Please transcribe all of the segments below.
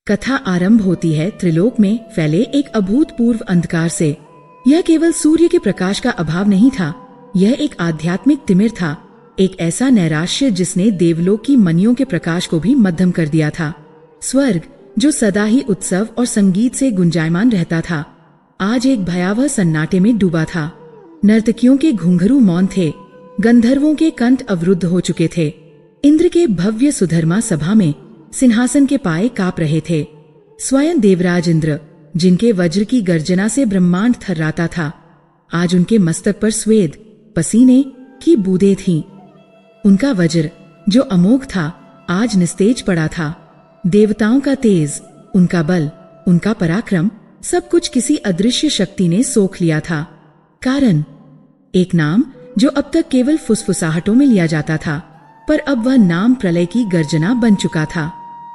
कथा आरंभ होती है त्रिलोक में फैले एक अभूतपूर्व अंधकार से। यह केवल सूर्य के प्रकाश का अभाव नहीं था, यह एक आध्यात्मिक तिमिर था, एक ऐसा नैराश्य जिसने देवलोक की मनियों के प्रकाश को भी मध्यम कर दिया था। स्वर्ग जो सदा ही उत्सव और संगीत से गुंजायमान रहता था, आज एक भयावह सन्नाटे में डूबा था। नर्तकियों के घुंघरू मौन थे, गंधर्वों के कंठ अवरुद्ध हो चुके थे। इंद्र के भव्य सुधर्मा सभा में सिंहासन के पाए कांप रहे थे। स्वयं देवराज इंद्र, जिनके वज्र की गर्जना से ब्रह्मांड थर्राता था, आज उनके मस्तक पर स्वेद पसीने की बूंदें थीं। उनका वज्र जो अमोघ था, आज निस्तेज पड़ा था। देवताओं का तेज, उनका बल, उनका पराक्रम, सब कुछ किसी अदृश्य शक्ति ने सोख लिया था। कारण एक नाम जो अब तक केवल फुसफुसाहटों में लिया जाता था, पर अब वह नाम प्रलय की गर्जना बन चुका था।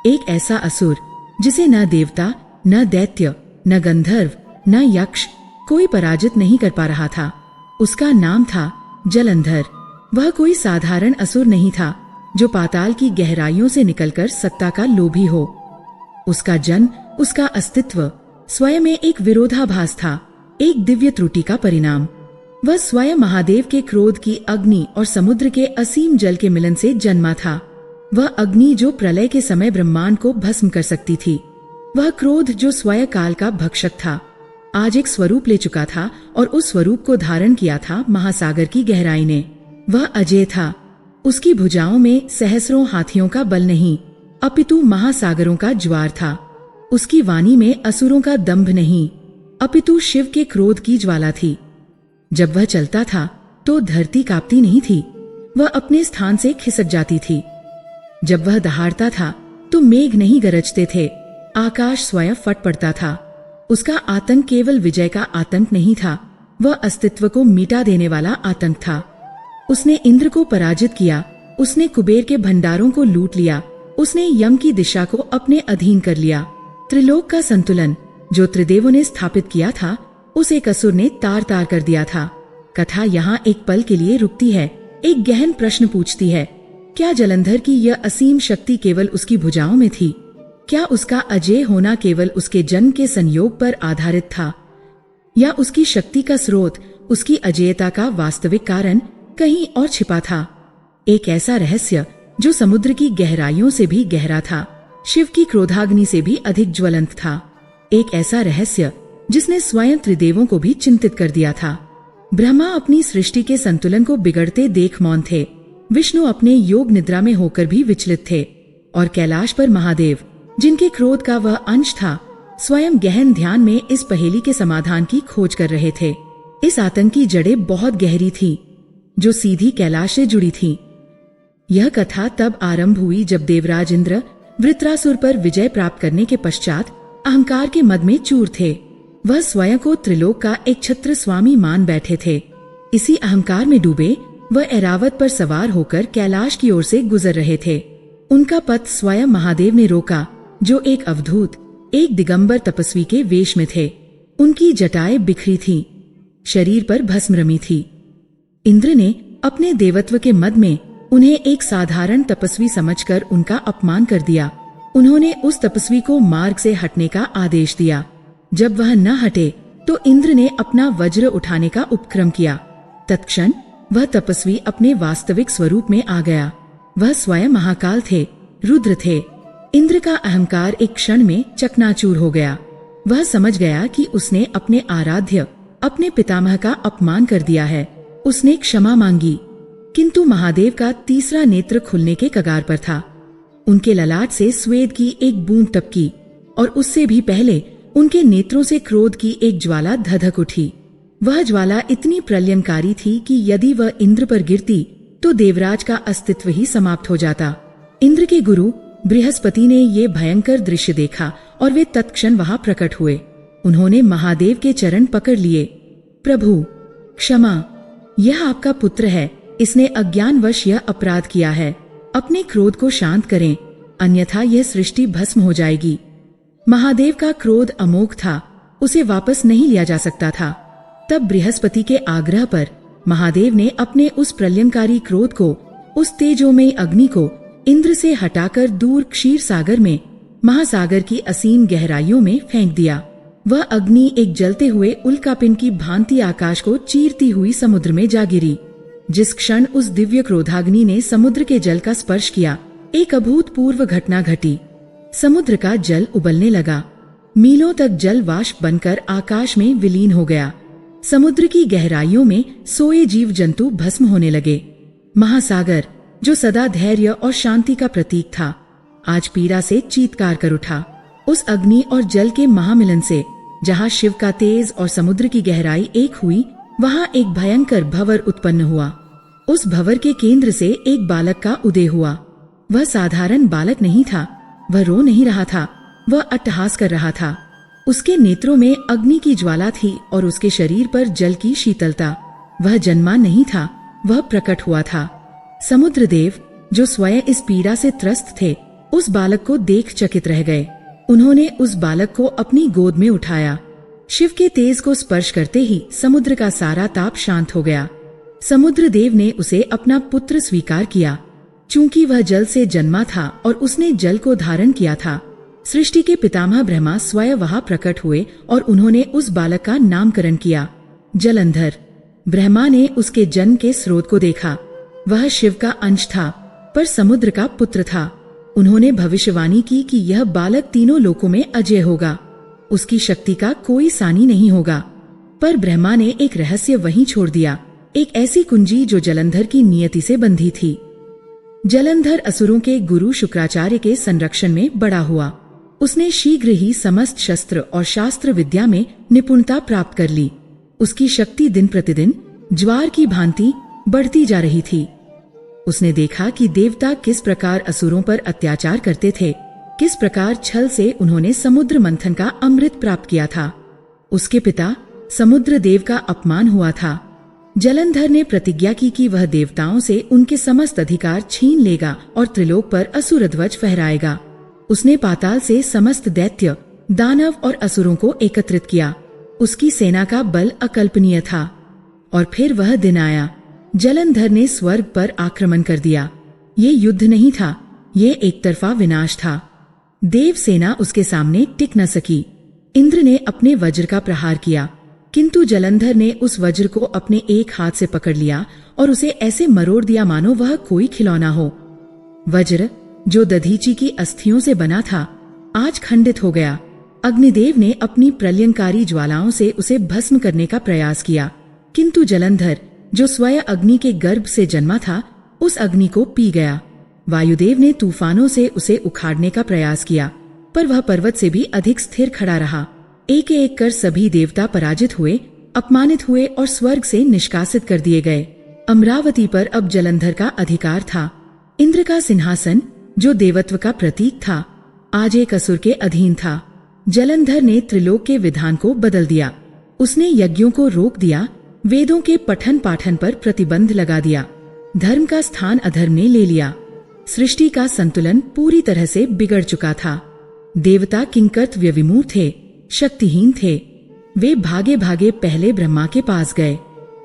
एक ऐसा असुर जिसे न देवता, न दैत्य, न गंधर्व, न यक्ष कोई पराजित नहीं कर पा रहा था। उसका नाम था जलंधर। वह कोई साधारण असुर नहीं था जो पाताल की गहराइयों से निकलकर सत्ता का लोभी हो। उसका जन्म, उसका अस्तित्व स्वयं में एक विरोधाभास था, एक दिव्य त्रुटि का परिणाम। वह स्वयं महादेव के क्रोध की अग्नि और समुद्र के असीम जल के मिलन से जन्मा था। वह अग्नि जो प्रलय के समय ब्रह्मांड को भस्म कर सकती थी, वह क्रोध जो स्वयं काल का भक्षक था, आज एक स्वरूप ले चुका था और उस स्वरूप को धारण किया था महासागर की गहराई ने। वह अजेय था। उसकी भुजाओं में सहस्रों हाथियों का बल नहीं, अपितु महासागरों का ज्वार था। उसकी वाणी में असुरों का दंभ नहीं, अपितु शिव के क्रोध की ज्वाला थी। जब वह चलता था तो धरती कांपती नहीं थी, वह अपने स्थान से खिसक जाती थी। जब वह दहाड़ता था तो मेघ नहीं गरजते थे, आकाश स्वयं फट पड़ता था। उसका आतंक केवल विजय का आतंक नहीं था, वह अस्तित्व को मिटा देने वाला आतंक था। उसने इंद्र को पराजित किया, उसने कुबेर के भंडारों को लूट लिया, उसने यम की दिशा को अपने अधीन कर लिया। त्रिलोक का संतुलन जो त्रिदेवों ने स्थापित किया था, उस एक असुर ने तार तार कर दिया था। कथा यहाँ एक पल के लिए रुकती है, एक गहन प्रश्न पूछती है, क्या जलंधर की यह असीम शक्ति केवल उसकी भुजाओं में थी? क्या उसका अजेय होना केवल उसके जन्म के संयोग पर आधारित था, या उसकी शक्ति का स्रोत, उसकी अजेयता का वास्तविक कारण कहीं और छिपा था? एक ऐसा रहस्य जो समुद्र की गहराइयों से भी गहरा था, शिव की क्रोधाग्नि से भी अधिक ज्वलंत था। एक ऐसा रहस्य जिसने स्वयं त्रिदेवों को भी चिंतित कर दिया था। ब्रह्मा अपनी सृष्टि के संतुलन को बिगड़ते देख मौन थे, विष्णु अपने योग निद्रा में होकर भी विचलित थे, और कैलाश पर महादेव, जिनके क्रोध का वह अंश था, स्वयं गहन ध्यान में इस पहेली के समाधान की खोज कर रहे थे। इस आतंक की जड़ें बहुत गहरी थी, जो सीधी कैलाश से जुड़ी थी। यह कथा तब आरंभ हुई जब देवराज इंद्र वृत्रासुर पर विजय प्राप्त करने के पश्चात अहंकार के मद में चूर थे। वह स्वयं को त्रिलोक का एक छत्र स्वामी मान बैठे थे। इसी अहंकार में डूबे वह ऐरावत पर सवार होकर कैलाश की ओर से गुजर रहे थे। उनका पथ स्वयं महादेव ने रोका, जो एक अवधूत, एक दिगंबर तपस्वी के वेश में थे। उनकी जटाएं बिखरी थीं, शरीर पर भस्म रमी थी। इंद्र ने अपने देवत्व के मद में उन्हें एक साधारण तपस्वी समझकर उनका अपमान कर दिया। उन्होंने उस तपस्वी को मार्ग से हटने का आदेश दिया। जब वह न हटे तो इंद्र ने अपना वज्र उठाने का उपक्रम किया। तत्क्षण वह तपस्वी अपने वास्तविक स्वरूप में आ गया। वह स्वयं महाकाल थे, रुद्र थे। इंद्र का अहंकार एक क्षण में चकनाचूर हो गया। वह समझ गया कि उसने अपने आराध्य, अपने पितामह का अपमान कर दिया है। उसने क्षमा मांगी, किंतु महादेव का तीसरा नेत्र खुलने के कगार पर था। उनके ललाट से स्वेद की एक बूंद टपकी, और उससे भी पहले उनके नेत्रों से क्रोध की एक ज्वाला धधक उठी। वह ज्वाला इतनी प्रलयंकारी थी कि यदि वह इंद्र पर गिरती तो देवराज का अस्तित्व ही समाप्त हो जाता। इंद्र के गुरु बृहस्पति ने ये भयंकर दृश्य देखा और वे तत्क्षण वहां प्रकट हुए। उन्होंने महादेव के चरण पकड़ लिए। प्रभु क्षमा, यह आपका पुत्र है, इसने अज्ञानवश यह अपराध किया है। अपने क्रोध को शांत करें, अन्यथा यह सृष्टि भस्म हो जाएगी। महादेव का क्रोध अमोघ था, उसे वापस नहीं लिया जा सकता था। तब बृहस्पति के आग्रह पर महादेव ने अपने उस प्रलयंकारी क्रोध को, उस तेजोमयी अग्नि को इंद्र से हटाकर दूर क्षीर सागर में महासागर की असीम गहराइयों में फेंक दिया। वह अग्नि एक जलते हुए उल्कापिंड की भांति आकाश को चीरती हुई समुद्र में जा गिरी। जिस क्षण उस दिव्य क्रोधाग्नि ने समुद्र के जल का स्पर्श किया, एक अभूतपूर्व घटना घटी। समुद्र का जल उबलने लगा। मीलों तक जल वाष्प बनकर आकाश में विलीन हो गया। समुद्र की गहराइयों में सोए जीव जंतु भस्म होने लगे। महासागर, जो सदा धैर्य और शांति का प्रतीक था, आज पीड़ा से चीत्कार कर उठा। उस अग्नि और जल के महामिलन से, जहाँ शिव का तेज और समुद्र की गहराई एक हुई, वहाँ एक भयंकर भंवर उत्पन्न हुआ। उस भंवर के केंद्र से एक बालक का उदय हुआ। वह साधारण बालक नहीं था। वह रो नहीं रहा था, वह अट्टहास कर रहा था। उसके नेत्रों में अग्नि की ज्वाला थी और उसके शरीर पर जल की शीतलता। वह जन्मा नहीं था, वह प्रकट हुआ था। समुद्र देव, जो स्वयं इस पीड़ा से त्रस्त थे, उस बालक को देख चकित रह गए। उन्होंने उस बालक को अपनी गोद में उठाया। शिव के तेज को स्पर्श करते ही समुद्र का सारा ताप शांत हो गया। समुद्र देव ने उसे अपना पुत्र स्वीकार किया। चूंकि वह जल से जन्मा था और उसने जल को धारण किया था, सृष्टि के पितामह ब्रह्मा स्वयं वहां प्रकट हुए और उन्होंने उस बालक का नामकरण किया जलंधर। ब्रह्मा ने उसके जन्म के स्रोत को देखा। वह शिव का अंश था, पर समुद्र का पुत्र था। उन्होंने भविष्यवाणी की कि यह बालक तीनों लोकों में अजय होगा, उसकी शक्ति का कोई सानी नहीं होगा। पर ब्रह्मा ने एक रहस्य वहीं छोड़ दिया, एक ऐसी कुंजी जो जलंधर की नियति से बंधी थी। जलंधर असुरों के गुरु शुक्राचार्य के संरक्षण में बड़ा हुआ। उसने शीघ्र ही समस्त शस्त्र और शास्त्र विद्या में निपुणता प्राप्त कर ली। उसकी शक्ति दिन प्रतिदिन ज्वार की भांति बढ़ती जा रही थी। उसने देखा कि देवता किस प्रकार असुरों पर अत्याचार करते थे, किस प्रकार छल से उन्होंने समुद्र मंथन का अमृत प्राप्त किया था। उसके पिता समुद्र देव का अपमान हुआ था। जलंधर ने प्रतिज्ञा की कि वह देवताओं से उनके समस्त अधिकार छीन लेगा और त्रिलोक पर असुर ध्वज फहराएगा। उसने पाताल से समस्त दैत्य, दानव और असुरों को एकत्रित किया। उसकी सेना का बल अकल्पनीय था। और फिर वह दिन आया, जलंधर ने स्वर्ग पर आक्रमण कर दिया। ये युद्ध नहीं था, ये एक तरफा विनाश था। देव सेना उसके सामने टिक न सकी। इंद्र ने अपने वज्र का प्रहार किया, किंतु जलंधर ने उस वज्र को अपने एक हाथ से पकड़ लिया और उसे ऐसे मरोड़ दिया मानो वह कोई खिलौना हो। वज्र, जो दधीची की अस्थियों से बना था, आज खंडित हो गया। अग्निदेव ने अपनी प्रलयंकारी ज्वालाओं से उसे भस्म करने का प्रयास किया, किंतु जलंधर, जो स्वयं अग्नि के गर्भ से जन्मा था, उस अग्नि को पी गया। वायुदेव ने तूफानों से उसे उखाड़ने का प्रयास किया, पर वह पर्वत से भी अधिक स्थिर खड़ा रहा। एक एक कर सभी देवता पराजित हुए, अपमानित हुए और स्वर्ग से निष्कासित कर दिए गए। अमरावती पर अब जलंधर का अधिकार था। इंद्र का सिंहासन, जो देवत्व का प्रतीक था, आज एक असुर के अधीन था। जलंधर ने त्रिलोक के विधान को बदल दिया। उसने यज्ञों को रोक दिया, वेदों के पठन पाठन पर प्रतिबंध लगा दिया। धर्म का स्थान अधर्म ने ले लिया। सृष्टि का संतुलन पूरी तरह से बिगड़ चुका था। देवता किंकर्तव्य विमूढ़ थे, शक्तिहीन थे। वे भागे भागे पहले ब्रह्मा के पास गए।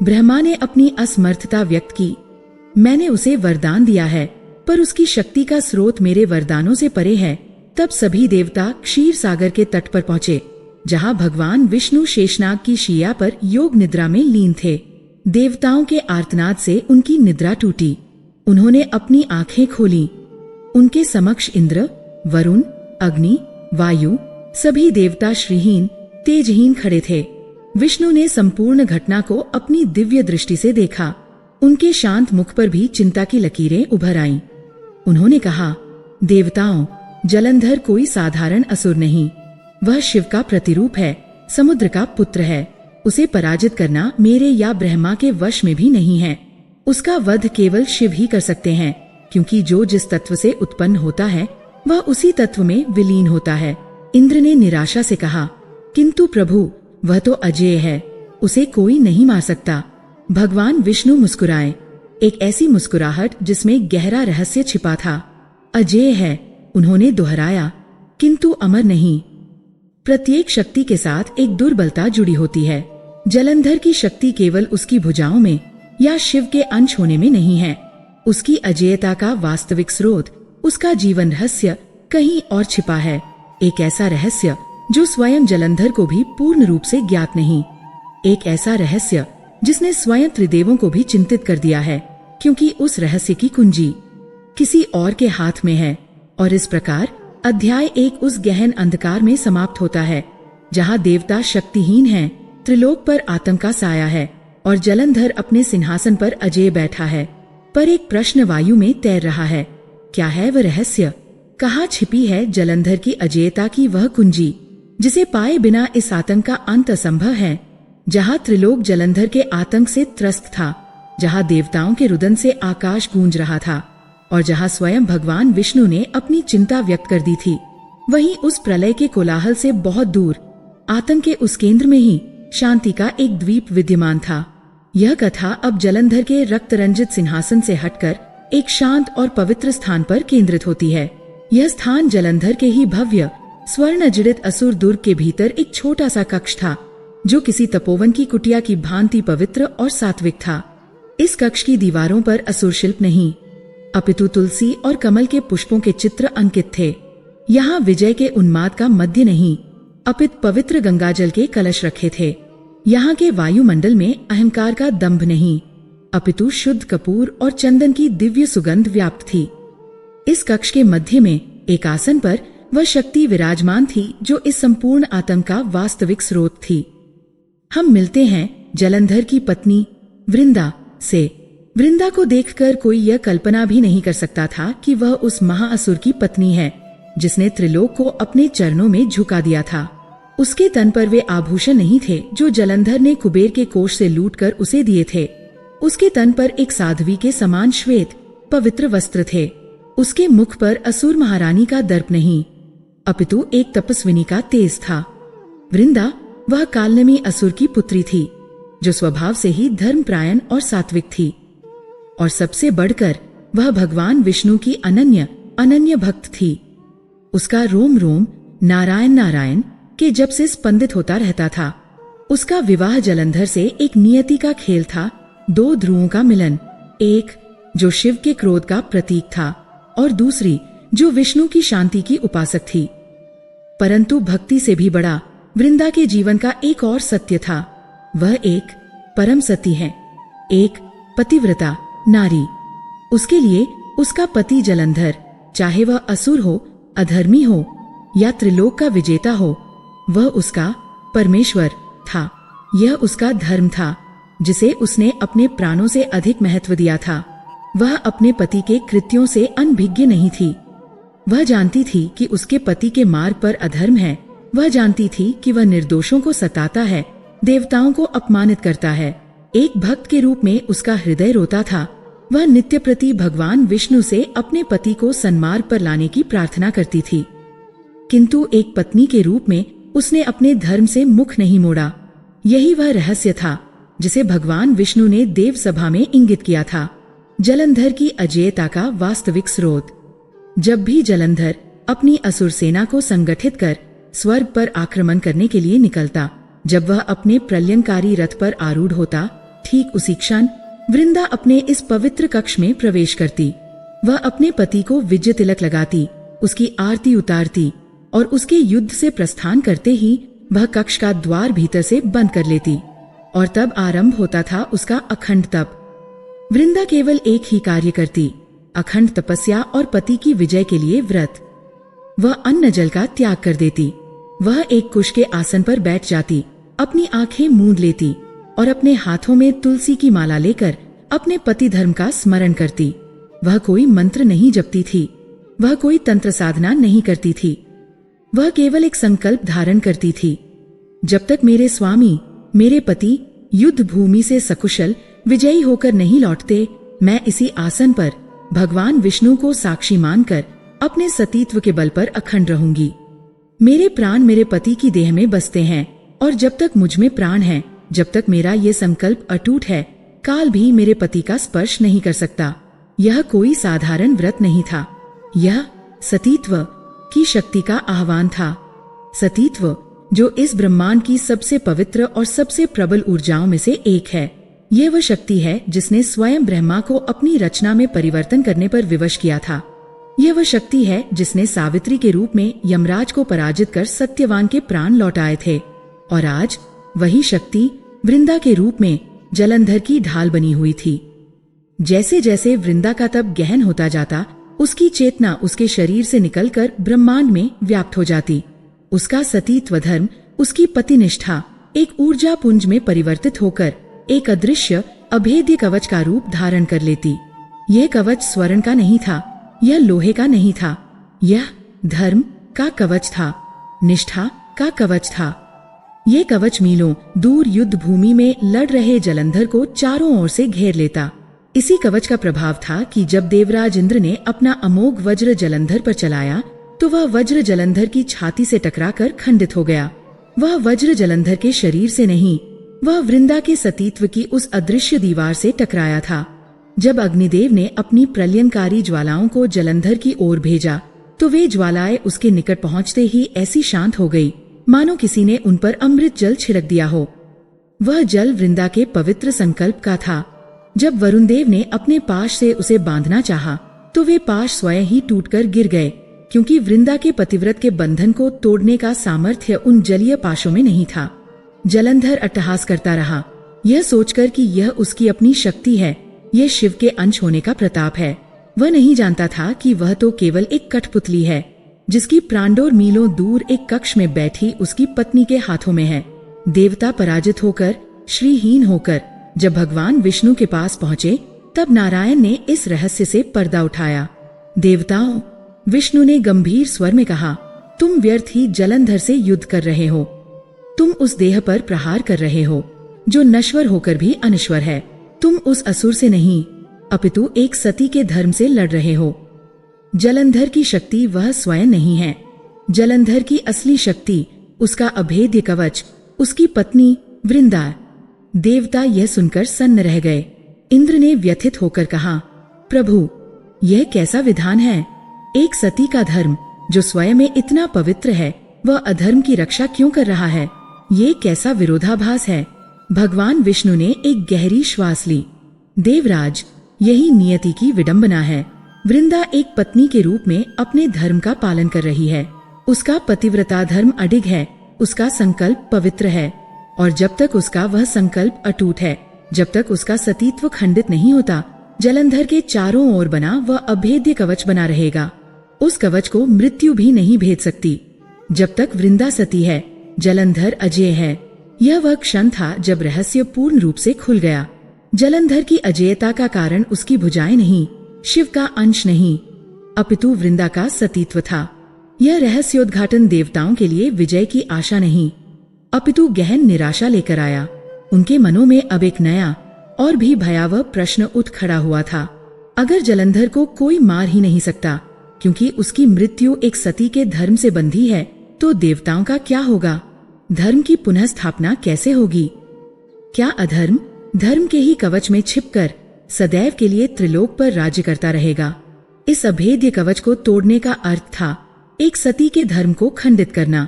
ब्रह्मा ने अपनी असमर्थता व्यक्त की। मैंने उसे वरदान दिया है, पर उसकी शक्ति का स्रोत मेरे वरदानों से परे है। तब सभी देवता क्षीर सागर के तट पर पहुँचे, जहाँ भगवान विष्णु शेषनाग की शैया पर योग निद्रा में लीन थे। देवताओं के आर्तनाद से उनकी निद्रा टूटी। उन्होंने अपनी आंखें खोली। उनके समक्ष इंद्र, वरुण, अग्नि, वायु, सभी देवता श्रीहीन, तेजहीन खड़े थे। विष्णु ने संपूर्ण घटना को अपनी दिव्य दृष्टि से देखा। उनके शांत मुख पर भी चिंता की लकीरें उभर आईं। उन्होंने कहा, देवताओं, जलंधर कोई साधारण असुर नहीं, वह शिव का प्रतिरूप है, समुद्र का पुत्र है। उसे पराजित करना मेरे या ब्रह्मा के वश में भी नहीं है। उसका वध केवल शिव ही कर सकते हैं, क्योंकि जो जिस तत्व से उत्पन्न होता है वह उसी तत्व में विलीन होता है। इंद्र ने निराशा से कहा, किंतु प्रभु, वह तो अजेय है, उसे कोई नहीं मार सकता। भगवान विष्णु मुस्कुराए, एक ऐसी मुस्कुराहट जिसमें गहरा रहस्य छिपा था। अजेय है, उन्होंने दोहराया, किंतु अमर नहीं। प्रत्येक शक्ति के साथ एक दुर्बलता जुड़ी होती है। जलंधर की शक्ति केवल उसकी भुजाओं में या शिव के अंश होने में नहीं है। उसकी अजेयता का वास्तविक स्रोत, उसका जीवन रहस्य कहीं और छिपा है, एक ऐसा रहस्य जो स्वयं जलंधर को भी पूर्ण रूप से ज्ञात नहीं। एक ऐसा रहस्य जिसने स्वयं त्रिदेवों को भी चिंतित कर दिया है, क्योंकि उस रहस्य की कुंजी किसी और के हाथ में है। और इस प्रकार अध्याय 1 उस गहन अंधकार में समाप्त होता है जहाँ देवता शक्तिहीन हैं, त्रिलोक पर आतंक का साया है और जलंधर अपने सिंहासन पर अजेय बैठा है। पर एक प्रश्न वायु में तैर रहा है, क्या है वह रहस्य? कहाँ छिपी है जलंधर की अजेयता की वह कुंजी, जिसे पाए बिना इस आतंक का अंत असंभव है? जहाँ त्रिलोक जलंधर के आतंक से त्रस्त था, जहाँ देवताओं के रुदन से आकाश गूंज रहा था और जहाँ स्वयं भगवान विष्णु ने अपनी चिंता व्यक्त कर दी थी, वहीं उस प्रलय के कोलाहल से बहुत दूर आतंक के उस केंद्र में ही शांति का एक द्वीप विद्यमान था। यह कथा अब जलंधर के रक्त रंजित सिंहासन से हटकर एक शांत और पवित्र स्थान पर केंद्रित होती है। यह स्थान जलंधर के ही भव्य स्वर्ण जड़ित असुर दुर्ग के भीतर एक छोटा सा कक्ष था, जो किसी तपोवन की कुटिया की भांति पवित्र और सात्विक था। इस कक्ष की दीवारों पर असुर शिल्प नहीं, अपितु तुलसी और कमल के पुष्पों के चित्र अंकित थे। यहाँ विजय के उन्माद का मध्य नहीं, अपित पवित्र गंगाजल के कलश रखे थे। यहाँ के वायुमंडल में अहंकार का दंभ नहीं, अपितु शुद्ध कपूर और चंदन की दिव्य सुगंध व्याप्त थी। इस कक्ष के मध्य में एक आसन पर वह शक्ति विराजमान थी जो इस संपूर्ण आतंक का वास्तविक स्रोत थी। हम मिलते हैं जलंधर की पत्नी वृंदा से। वृंदा को देखकर कोई यह कल्पना भी नहीं कर सकता था कि वह उस महाअसुर की पत्नी है जिसने त्रिलोक को अपने चरणों में झुका दिया था। उसके तन पर वे आभूषण नहीं थे जो जलंधर ने कुबेर के कोष से लूटकर उसे दिए थे। उसके तन पर एक साध्वी के समान श्वेत पवित्र वस्त्र थे। उसके मुख पर असुर महारानी का दर्प नहीं, अपितु एक तपस्विनी का तेज था। वृंदा वह कालनेमी असुर की पुत्री थी जो स्वभाव से ही धर्मप्रायण और सात्विक थी, और सबसे बढ़कर वह भगवान विष्णु की अनन्य भक्त थी। उसका रोम रोम नारायण नारायण के जब से स्पंदित होता रहता था। उसका विवाह जलंधर से एक नियति का खेल था, दो ध्रुवों का मिलन, एक जो शिव के क्रोध का प्रतीक था और दूसरी जो विष्णु की शांति की उपासक थी। परंतु भक्ति से भी बड़ा वृंदा के जीवन का एक और सत्य था। वह एक परम सती है, एक पतिव्रता नारी। उसके लिए उसका पति जलंधर, चाहे वह असुर हो, अधर्मी हो या त्रिलोक का विजेता हो, वह उसका परमेश्वर था। यह उसका धर्म था जिसे उसने अपने प्राणों से अधिक महत्व दिया था। वह अपने पति के कृत्यों से अनभिज्ञ नहीं थी। वह जानती थी कि उसके पति के मार्ग पर अधर्म है। वह जानती थी कि वह निर्दोषों को सताता है, देवताओं को अपमानित करता है। एक भक्त के रूप में उसका हृदय रोता था। वह नित्य प्रति भगवान विष्णु से अपने पति को सन्मार्ग पर लाने की प्रार्थना करती थी, किंतु एक पत्नी के रूप में उसने अपने धर्म से मुख नहीं मोड़ा। यही वह रहस्य था जिसे भगवान विष्णु ने देव सभा में इंगित किया था, जलंधर की अजेयता का वास्तविक स्रोत। जब भी जलंधर अपनी असुर सेना को संगठित कर स्वर्ग पर आक्रमण करने के लिए निकलता, जब वह अपने प्रलयंकारी रथ पर आरूढ़ होता, ठीक उसी क्षण वृंदा अपने इस पवित्र कक्ष में प्रवेश करती। वह अपने पति को विजय तिलक लगाती, उसकी आरती उतारती और उसके युद्ध से प्रस्थान करते ही वह कक्ष का द्वार भीतर से बंद कर लेती, और तब आरंभ होता था उसका अखंड तप। वृंदा केवल एक ही कार्य करती, अखंड तपस्या और पति की विजय के लिए व्रत। वह अन्न जल का त्याग कर देती। वह एक कुश के आसन पर बैठ जाती, अपनी आंखें मूंद लेती और अपने हाथों में तुलसी की माला लेकर अपने पति धर्म का स्मरण करती। वह कोई मंत्र नहीं जपती थी, वह कोई तंत्र साधना नहीं करती थी। वह केवल एक संकल्प धारण करती थी, जब तक मेरे स्वामी, मेरे पति युद्ध भूमि से सकुशल विजयी होकर नहीं लौटते, मैं इसी आसन पर भगवान विष्णु को साक्षी मानकर अपने सतीत्व के बल पर अखंड रहूंगी। मेरे प्राण मेरे पति की देह में बसते हैं, और जब तक मुझ में प्राण है, जब तक मेरा ये संकल्प अटूट है, काल भी मेरे पति का स्पर्श नहीं कर सकता। यह कोई साधारण व्रत नहीं था, यह सतीत्व की शक्ति का आह्वान था। सतीत्व जो इस ब्रह्मांड की सबसे पवित्र और सबसे प्रबल ऊर्जाओं में से एक है। यह वह शक्ति है जिसने स्वयं ब्रह्मा को अपनी रचना में परिवर्तन करने पर विवश किया था। यह वह शक्ति है जिसने सावित्री के रूप में यमराज को पराजित कर सत्यवान के प्राण लौटाए थे, और आज वही शक्ति वृंदा के रूप में जलंधर की ढाल बनी हुई थी। जैसे जैसे वृंदा का तप गहन होता जाता, उसकी चेतना उसके शरीर से निकलकर ब्रह्मांड में व्याप्त हो जाती। उसका सतीत्व धर्म, उसकी पतिनिष्ठा एक ऊर्जा पुंज में परिवर्तित होकर एक अदृश्य अभेद्य कवच का रूप धारण कर लेती। यह कवच स्वर्ण का नहीं था, यह लोहे का नहीं था, यह धर्म का कवच था, निष्ठा का कवच था। ये कवच मीलों दूर युद्ध भूमि में लड़ रहे जलंधर को चारों ओर से घेर लेता। इसी कवच का प्रभाव था कि जब देवराज इंद्र ने अपना अमोघ वज्र जलंधर पर चलाया तो वह वज्र जलंधर की छाती से टकराकर खंडित हो गया। वह वज्र जलंधर के शरीर से नहीं, वह वृंदा के सतीत्व की उस अदृश्य दीवार से टकराया था। जब अग्निदेव ने अपनी प्रलयनकारी ज्वालाओं को जलंधर की ओर भेजा तो वे ज्वालाएं उसके निकट पहुंचते ही ऐसी शांत हो गई मानो किसी ने उन पर अमृत जल छिड़क दिया हो। वह जल वृंदा के पवित्र संकल्प का था। जब वरुण देव ने अपने पाश से उसे बांधना चाहा तो वे पाश स्वयं ही टूटकर गिर गए, क्योंकि वृंदा के पतिव्रत के बंधन को तोड़ने का सामर्थ्य उन जलीय पाशों में नहीं था। जलंधर अट्टहास करता रहा, यह सोचकर कि यह उसकी अपनी शक्ति है, यह शिव के अंश होने का प्रताप है। वह नहीं जानता था कि वह तो केवल एक कठपुतली है, जिसकी प्राणडोर मीलों दूर एक कक्ष में बैठी उसकी पत्नी के हाथों में है। देवता पराजित होकर, श्रीहीन होकर जब भगवान विष्णु के पास पहुँचे तब नारायण ने इस रहस्य से पर्दा उठाया। देवताओं, विष्णु ने गंभीर स्वर में कहा, तुम व्यर्थ ही जलंधर से युद्ध कर रहे हो। तुम उस देह पर प्रहार कर रहे हो जो नश्वर होकर भी अनश्वर है। तुम उस असुर से नहीं, अपितु एक सती के धर्म से लड़ रहे हो। जलंधर की शक्ति वह स्वयं नहीं है। जलंधर की असली शक्ति उसका अभेद्य कवच, उसकी पत्नी वृंदा। देवता यह सुनकर सन्न रह गए। इंद्र ने व्यथित होकर कहा, प्रभु, यह कैसा विधान है? एक सती का धर्म जो स्वयं में इतना पवित्र है, वह अधर्म की रक्षा क्यों कर रहा है? ये कैसा विरोधाभास है? भगवान विष्णु ने एक गहरी श्वास ली। देवराज, यही नियति की विडंबना है। वृंदा एक पत्नी के रूप में अपने धर्म का पालन कर रही है। उसका पतिव्रता धर्म अडिग है, उसका संकल्प पवित्र है, और जब तक उसका वह संकल्प अटूट है, जब तक उसका सतीत्व खंडित नहीं होता, जलंधर के चारों ओर बना वह अभेद्य कवच बना रहेगा। उस कवच को मृत्यु भी नहीं भेद सकती। जब तक वृंदा सती है, जलंधर अजेय है। यह वह क्षण था जब रहस्य पूर्ण रूप से खुल गया। जलंधर की अजेयता का कारण उसकी भुजाएं नहीं, शिव का अंश नहीं, अपितु वृंदा का सतीत्व था। यह रहस्योद्घाटन देवताओं के लिए विजय की आशा नहीं, अपितु गहन निराशा लेकर आया। उनके मनों में अब एक नया और भी भयावह प्रश्न उठ खड़ा हुआ था। अगर जलंधर को कोई मार ही नहीं सकता, क्योंकि उसकी मृत्यु एक सती के धर्म से बंधी है, तो देवताओं का क्या होगा? धर्म की पुनः स्थापना कैसे होगी? क्या अधर्म धर्म के ही कवच में छिपकर सदैव के लिए त्रिलोक पर राज्य करता रहेगा? इस अभेद्य कवच को तोड़ने का अर्थ था एक सती के धर्म को खंडित करना,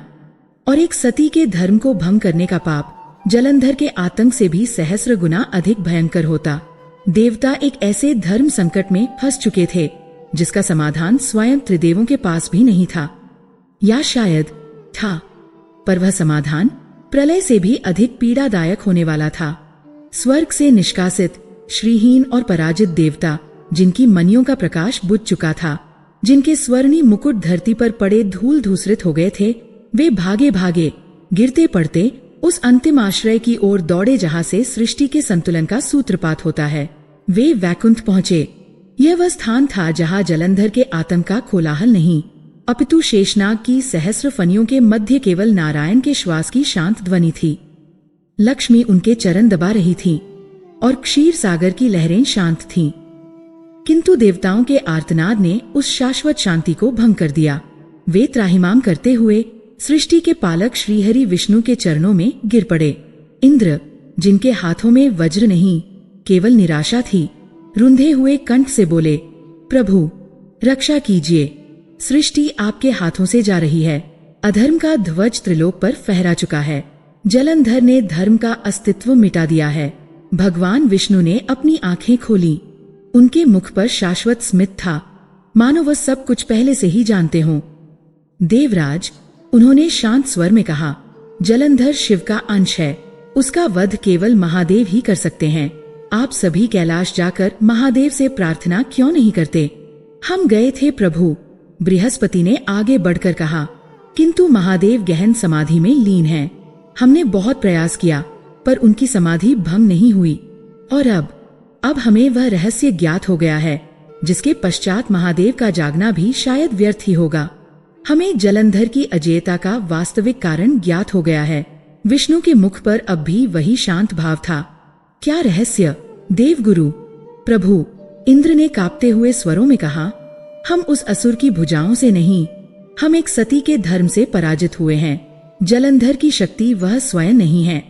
और एक सती के धर्म को भंग करने का पाप जलंधर के आतंक से भी सहस्र गुना अधिक भयंकर होता। देवता एक ऐसे धर्म संकट में फंस चुके थे जिसका समाधान स्वयं त्रिदेवों के पास भी नहीं था, या शायद था, पर वह समाधान प्रलय से भी अधिक पीड़ादायक होने वाला था। स्वर्ग से निष्कासित, श्रीहीन और पराजित देवता, जिनकी मनियों का प्रकाश बुझ चुका था, जिनके स्वर्णी मुकुट धरती पर पड़े धूल धूसरित हो गए थे, वे भागे भागे गिरते पड़ते उस अंतिम आश्रय की ओर दौड़े जहां से सृष्टि के संतुलन का सूत्रपात होता है। वे वैकुंठ पहुंचे। यह वह स्थान था जहां जलंधर के आतंक का कोलाहल नहीं, अपितु शेषनाग की सहस्र फनियों के मध्य केवल नारायण के श्वास की शांत ध्वनि थी। लक्ष्मी उनके चरण दबा रही थी और क्षीर सागर की लहरें शांत थीं। किंतु देवताओं के आर्तनाद ने उस शाश्वत शांति को भंग कर दिया। वे त्राहिमाम करते हुए सृष्टि के पालक श्रीहरि विष्णु के चरणों में गिर पड़े। इंद्र, जिनके हाथों में वज्र नहीं केवल निराशा थी, रुंधे हुए कंठ से बोले, प्रभु रक्षा कीजिए, सृष्टि आपके हाथों से जा रही है। अधर्म का ध्वज त्रिलोक पर फहरा चुका है। जलंधर ने धर्म का अस्तित्व मिटा दिया है। भगवान विष्णु ने अपनी आंखें खोली। उनके मुख पर शाश्वत स्मित था। मानो वह सब कुछ पहले से ही जानते हों। देवराज, उन्होंने शांत स्वर में कहा, जलंधर शिव का अंश है, उसका वध केवल महादेव ही कर सकते हैं। आप सभी कैलाश जाकर महादेव से प्रार्थना क्यों नहीं करते? हम गए थे प्रभु, बृहस्पति ने आगे बढ़कर कहा, किंतु महादेव गहन समाधि में लीन हैं। हमने बहुत प्रयास किया पर उनकी समाधि भंग नहीं हुई, और अब हमें वह रहस्य ज्ञात हो गया है जिसके पश्चात महादेव का जागना भी शायद व्यर्थ ही होगा। हमें जलंधर की अजेयता का वास्तविक कारण ज्ञात हो गया है। विष्णु के मुख पर अब भी वही शांत भाव था। क्या रहस्य? देवगुरु, प्रभु, इंद्र ने कांपते हुए स्वरों में कहा, हम उस असुर की भुजाओं से नहीं, हम एक सती के धर्म से पराजित हुए हैं। जलंधर की शक्ति वह स्वयं नहीं है,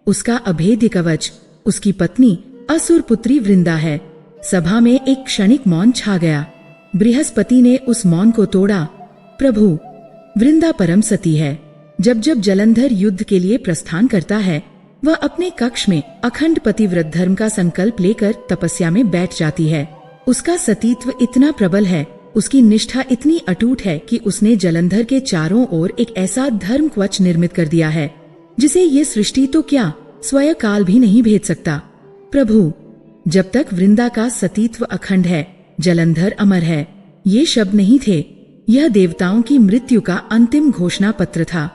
उसका अभेद्य कवच उसकी पत्नी असुर पुत्री वृंदा है। सभा में एक क्षणिक मौन छा गया। बृहस्पति ने उस मौन को तोड़ा। प्रभु, वृंदा परम सती है। जब जब जलंधर युद्ध के लिए प्रस्थान करता है, वह अपने कक्ष में अखंड पतिव्रत धर्म का संकल्प लेकर तपस्या में बैठ जाती है। उसका सतीत्व इतना प्रबल है, उसकी निष्ठा इतनी अटूट है कि उसने जलंधर के चारों ओर एक ऐसा धर्म कवच निर्मित कर दिया है जिसे ये सृष्टि तो क्या स्वयं काल भी नहीं भेद सकता। प्रभु, जब तक वृंदा का सतीत्व अखंड है, जलंधर अमर है। ये शब्द नहीं थे, यह देवताओं की मृत्यु का अंतिम घोषणा पत्र था।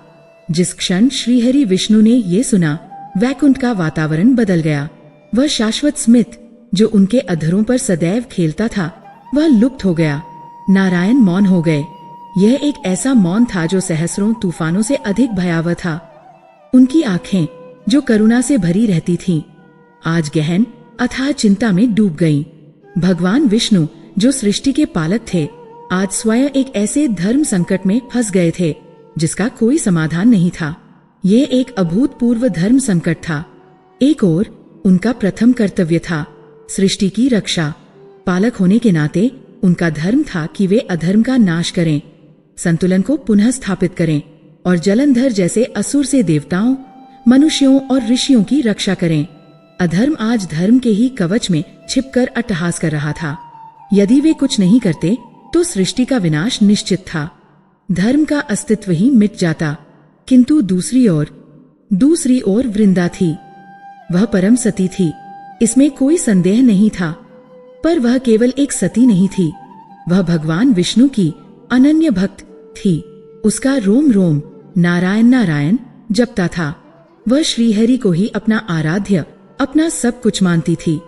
जिस क्षण श्रीहरि विष्णु ने ये सुना, वैकुंठ का वातावरण बदल गया। वह शाश्वत स्मित जो उनके अधरों पर सदैव खेलता था, वह लुप्त हो गया। नारायण मौन हो गए। यह एक ऐसा मौन था जो सहस्रों तूफानों से अधिक भयावह था। उनकी आंखें जो करुणा से भरी रहती थीं, आज गहन अथाह चिंता में डूब गईं। भगवान विष्णु जो सृष्टि के पालक थे, आज स्वयं एक ऐसे धर्म संकट में फंस गए थे जिसका कोई समाधान नहीं था। ये एक अभूतपूर्व धर्म संकट था। एक ओर उनका प्रथम कर्तव्य था सृष्टि की रक्षा। पालक होने के नाते उनका धर्म था कि वे अधर्म का नाश करें, संतुलन को पुनः स्थापित करें और जलंधर जैसे असुर से देवताओं, मनुष्यों और ऋषियों की रक्षा करें। अधर्म आज धर्म के ही कवच में छिपकर अट्टहास कर रहा था। यदि वे कुछ नहीं करते तो सृष्टि का विनाश निश्चित था, धर्म का अस्तित्व ही मिट जाता। किंतु दूसरी ओर वृंदा थी। वह परम सती थी, इसमें कोई संदेह नहीं था। पर वह केवल एक सती नहीं थी, वह भगवान विष्णु की अनन्य भक्त थी। उसका रोम रोम नारायण नारायण जपता था। वह श्रीहरि को ही अपना आराध्य, अपना सब कुछ मानती थी।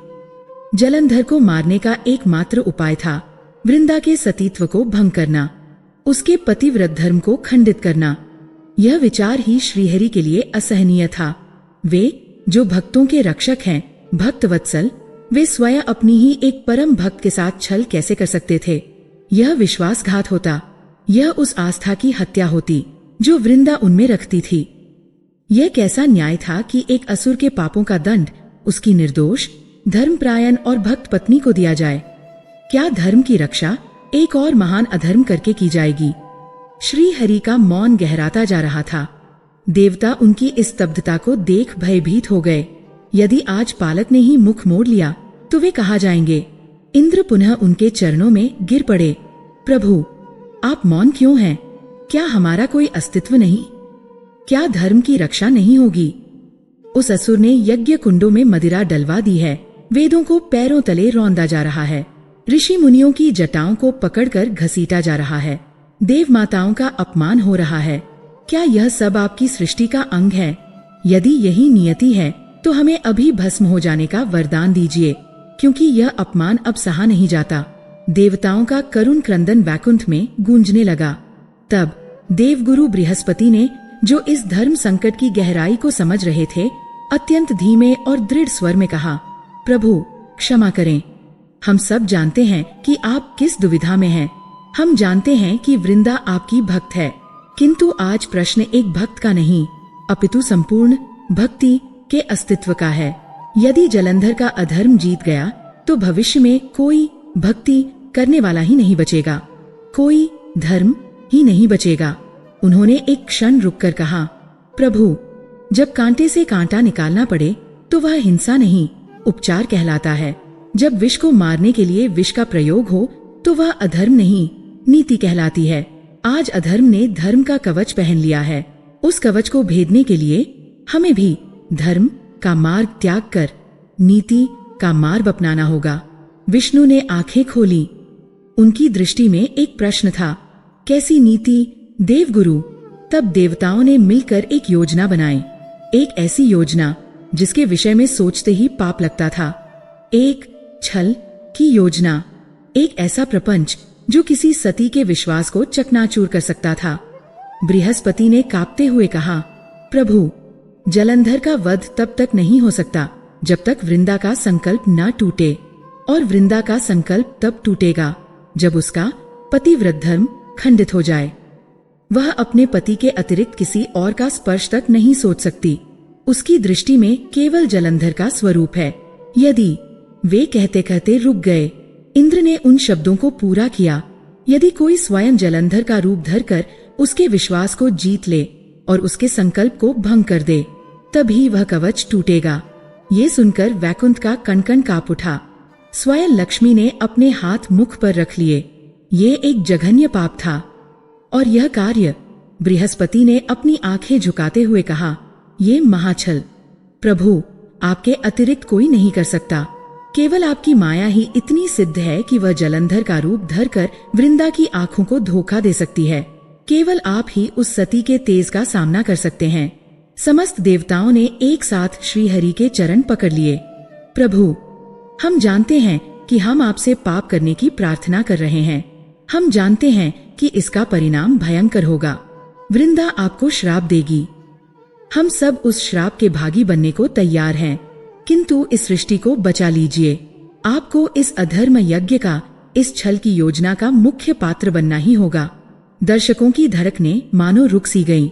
जलंधर को मारने का एकमात्र उपाय था वृंदा के सतीत्व को भंग करना, उसके पतिव्रत धर्म को खंडित करना। यह विचार ही श्रीहरि के लिए असहनीय था। वे जो भक्तों के रक्षक हैं, भक्त वत्सल, वे स्वयं अपनी ही एक परम भक्त के साथ छल कैसे कर सकते थे? यह विश्वासघात होता, यह उस आस्था की हत्या होती जो वृंदा उनमें रखती थी। यह कैसा न्याय था कि एक असुर के पापों का दंड उसकी निर्दोष, धर्मपरायण और भक्त पत्नी को दिया जाए? क्या धर्म की रक्षा एक और महान अधर्म करके की जाएगी? श्री हरि का मौन गहराता जा रहा था। देवता उनकी इस स्तब्धता को देख भयभीत हो गए। यदि आज पालक ने ही मुख मोड़ लिया तो वे कहा जाएंगे। इंद्र पुनः उनके चरणों में गिर पड़े। प्रभु, आप मौन क्यों हैं? क्या हमारा कोई अस्तित्व नहीं? क्या धर्म की रक्षा नहीं होगी? उस असुर ने यज्ञ कुंडों में मदिरा डलवा दी है, वेदों को पैरों तले रौंदा जा रहा है, ऋषि मुनियों की जटाओं को पकड़कर घसीटा जा रहा है, देव माताओं का अपमान हो रहा है। क्या यह सब आपकी सृष्टि का अंग है? यदि यही नियति है तो हमें अभी भस्म हो जाने का वरदान दीजिए, क्योंकि यह अपमान अब सहा नहीं जाता। देवताओं का करुण क्रंदन वैकुंठ में गूंजने लगा। तब देवगुरु बृहस्पति ने, जो इस धर्म संकट की गहराई को समझ रहे थे, अत्यंत धीमे और दृढ़ स्वर में कहा, प्रभु क्षमा करें। हम सब जानते हैं कि आप किस दुविधा में हैं। हम जानते हैं कि वृंदा आपकी भक्त है, किंतु आज प्रश्न एक भक्त का नहीं, अपितु संपूर्ण भक्ति के अस्तित्व का है। यदि जलंधर का अधर्म जीत गया तो भविष्य में कोई भक्ति करने वाला ही नहीं बचेगा, कोई धर्म ही नहीं बचेगा। उन्होंने एक क्षण रुककर कहा, प्रभु, जब कांटे से कांटा निकालना पड़े तो वह हिंसा नहीं, उपचार कहलाता है। जब विष को मारने के लिए विष का प्रयोग हो तो वह अधर्म नहीं, नीति कहलाती है। आज अधर्म ने धर्म का कवच पहन लिया है। उस कवच को भेदने के लिए हमें भी धर्म का मार्ग त्याग कर नीति का मार्ग अपनाना होगा। विष्णु ने आंखें खोली। उनकी दृष्टि में एक प्रश्न था, कैसी नीति देवगुरु? तब देवताओं ने मिलकर एक योजना बनाई, एक ऐसी योजना जिसके विषय में सोचते ही पाप लगता था। एक छल की योजना, एक ऐसा प्रपंच जो किसी सती के विश्वास को चकनाचूर कर सकता था। बृहस्पति ने कांपते हुए कहा, प्रभु, जलंधर का वध तब तक नहीं हो सकता जब तक वृंदा का संकल्प न टूटे, और वृंदा का संकल्प तब टूटेगा जब उसका पतिव्रत धर्म खंडित हो जाए। वह अपने पति के अतिरिक्त किसी और का स्पर्श तक नहीं सोच सकती। उसकी दृष्टि में केवल जलंधर का स्वरूप है। यदि वे कहते कहते रुक गए। इंद्र ने उन शब्दों को पूरा किया, यदि कोई स्वयं जलंधर का रूप धरकर उसके विश्वास को जीत ले और उसके संकल्प को भंग कर दे, तभी वह कवच टूटेगा। ये सुनकर वैकुंठ का कण-कण कांप उठा। स्वयं लक्ष्मी ने अपने हाथ मुख पर रख लिए। ये एक जघन्य पाप था और यह कार्य बृहस्पति ने अपनी आंखें झुकाते हुए कहा, ये महाछल। प्रभु, आपके अतिरिक्त कोई नहीं कर सकता। केवल आपकी माया ही इतनी सिद्ध है कि वह जलंधर का रूप धरकर वृंदा की आंखों को धोखा दे सकती है। केवल आप ही उस सती के तेज का सामना कर सकते हैं। समस्त देवताओं ने एक साथ श्री हरि के चरण पकड़ लिए। प्रभु, हम जानते हैं कि हम आपसे पाप करने की प्रार्थना कर रहे हैं। हम जानते हैं कि इसका परिणाम भयंकर होगा। वृंदा आपको श्राप देगी। हम सब उस श्राप के भागी बनने को तैयार हैं, किंतु इस सृष्टि को बचा लीजिए। आपको इस अधर्म यज्ञ का, इस छल की योजना का मुख्य पात्र बनना ही होगा। दर्शकों की धड़कनें मानो रुक सी गईं।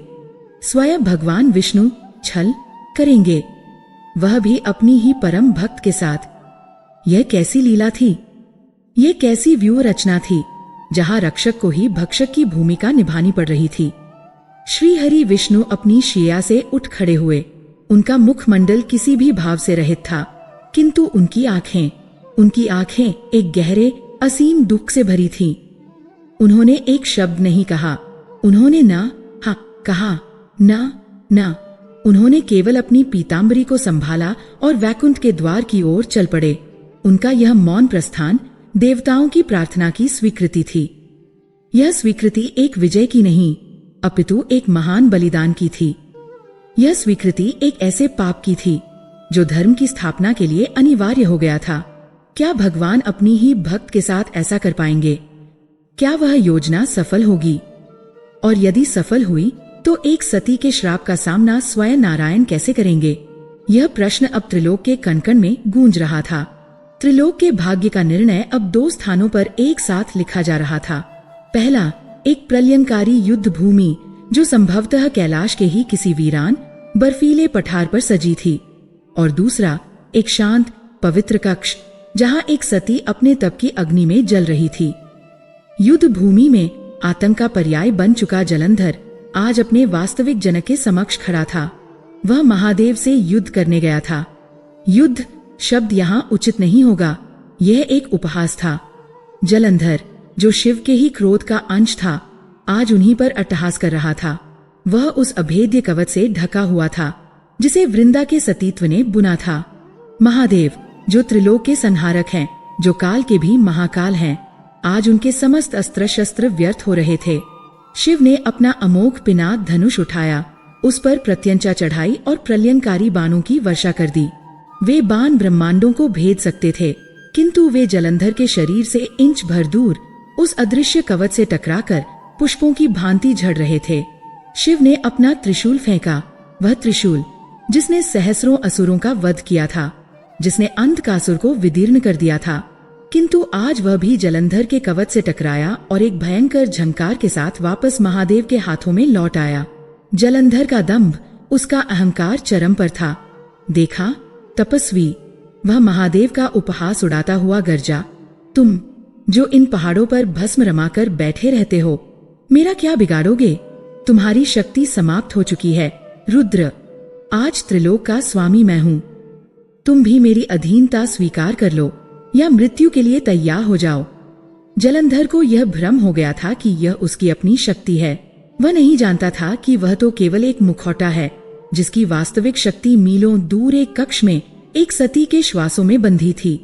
स्वयं भगवान विष्णु छल करेंगे, वह भी अपनी ही परम भक्त के साथ। यह कैसी लीला थी, यह कैसी व्यूह रचना थी, जहां रक्षक को ही भक्षक की भूमिका निभानी पड़ रही थी। श्री हरि विष्णु अपनी शैया से उठ खड़े हुए। उनका मुखमंडल किसी भी भाव से रहित था, किंतु उनकी आंखें एक गहरे असीम दुख से भरी थीं। उन्होंने एक शब्द नहीं कहा। उन्होंने न हाँ कहा, न। उन्होंने केवल अपनी पीतांबरी को संभाला और वैकुंठ के द्वार की ओर चल पड़े। उनका यह मौन प्रस्थान देवताओं की प्रार्थना की स्वीकृति थी। यह स्वीकृति एक विजय की नहीं, अपितु एक महान बलिदान की थी। यह स्वीकृति एक ऐसे पाप की थी जो धर्म की स्थापना के लिए अनिवार्य हो गया था। क्या भगवान अपनी ही भक्त के साथ ऐसा कर पाएंगे? क्या वह योजना सफल होगी? और यदि सफल हुई तो एक सती के श्राप का सामना स्वयं नारायण कैसे करेंगे? यह प्रश्न अब त्रिलोक के कण-कण में गूंज रहा था। त्रिलोक के भाग्य का निर्णय अब 2 स्थानों पर एक साथ लिखा जा रहा था। पहला, एक प्रलयंकारी युद्ध भूमि जो संभवतः कैलाश के ही किसी वीरान बर्फीले पठार पर सजी थी, और दूसरा, एक शांत पवित्र कक्ष जहां एक सती अपने तप की अग्नि में जल रही थी। युद्ध भूमि में आतंक का पर्याय बन चुका जलंधर आज अपने वास्तविक जनक के समक्ष खड़ा था। वह महादेव से युद्ध करने गया था। युद्ध शब्द यहाँ उचित नहीं होगा, यह एक उपहास था। जलंधर, जो शिव के ही क्रोध का अंश था, आज उन्हीं पर अट्टहास कर रहा था। वह उस अभेद्य कवच से ढका हुआ था जिसे वृंदा के सतीत्व ने बुना था। महादेव, जो त्रिलोक के संहारक हैं, जो काल के भी महाकाल हैं, आज उनके समस्त अस्त्र शस्त्र व्यर्थ हो रहे थे। शिव ने अपना अमोघ पिनाक धनुष उठाया, उस पर प्रत्यंचा चढ़ाई और प्रलयंकारी बाणों की वर्षा कर दी। वे बाण ब्रह्मांडों को भेद सकते थे, किंतु वे जलंधर के शरीर से इंच भर दूर उस अदृश्य कवच से टकराकर पुष्पों की भांति झड़ रहे थे। शिव ने अपना त्रिशूल फेंका, वह त्रिशूल जिसने सहस्रों असुरों का वध किया था, जिसने अंधकासुर को विदीर्ण कर दिया था, किंतु आज वह भी जलंधर के कवच से टकराया और एक भयंकर झंकार के साथ वापस महादेव के हाथों में लौट आया। जलंधर का दंभ, उसका अहंकार चरम पर था। देखा तपस्वी, वह महादेव का उपहास उड़ाता हुआ गर्जा, तुम जो इन पहाड़ों पर भस्म रमाकर बैठे रहते हो, मेरा क्या बिगाड़ोगे? तुम्हारी शक्ति समाप्त हो चुकी है। रुद्र, आज त्रिलोक का स्वामी मैं हूँ। तुम भी मेरी अधीनता स्वीकार कर लो या मृत्यु के लिए तैयार हो जाओ। जलंधर को यह भ्रम हो गया था कि यह उसकी अपनी शक्ति है। वह नहीं जानता था कि वह तो केवल एक मुखौटा है, जिसकी वास्तविक शक्ति मीलों दूर एक कक्ष में एक सती के श्वासों में बंधी थी।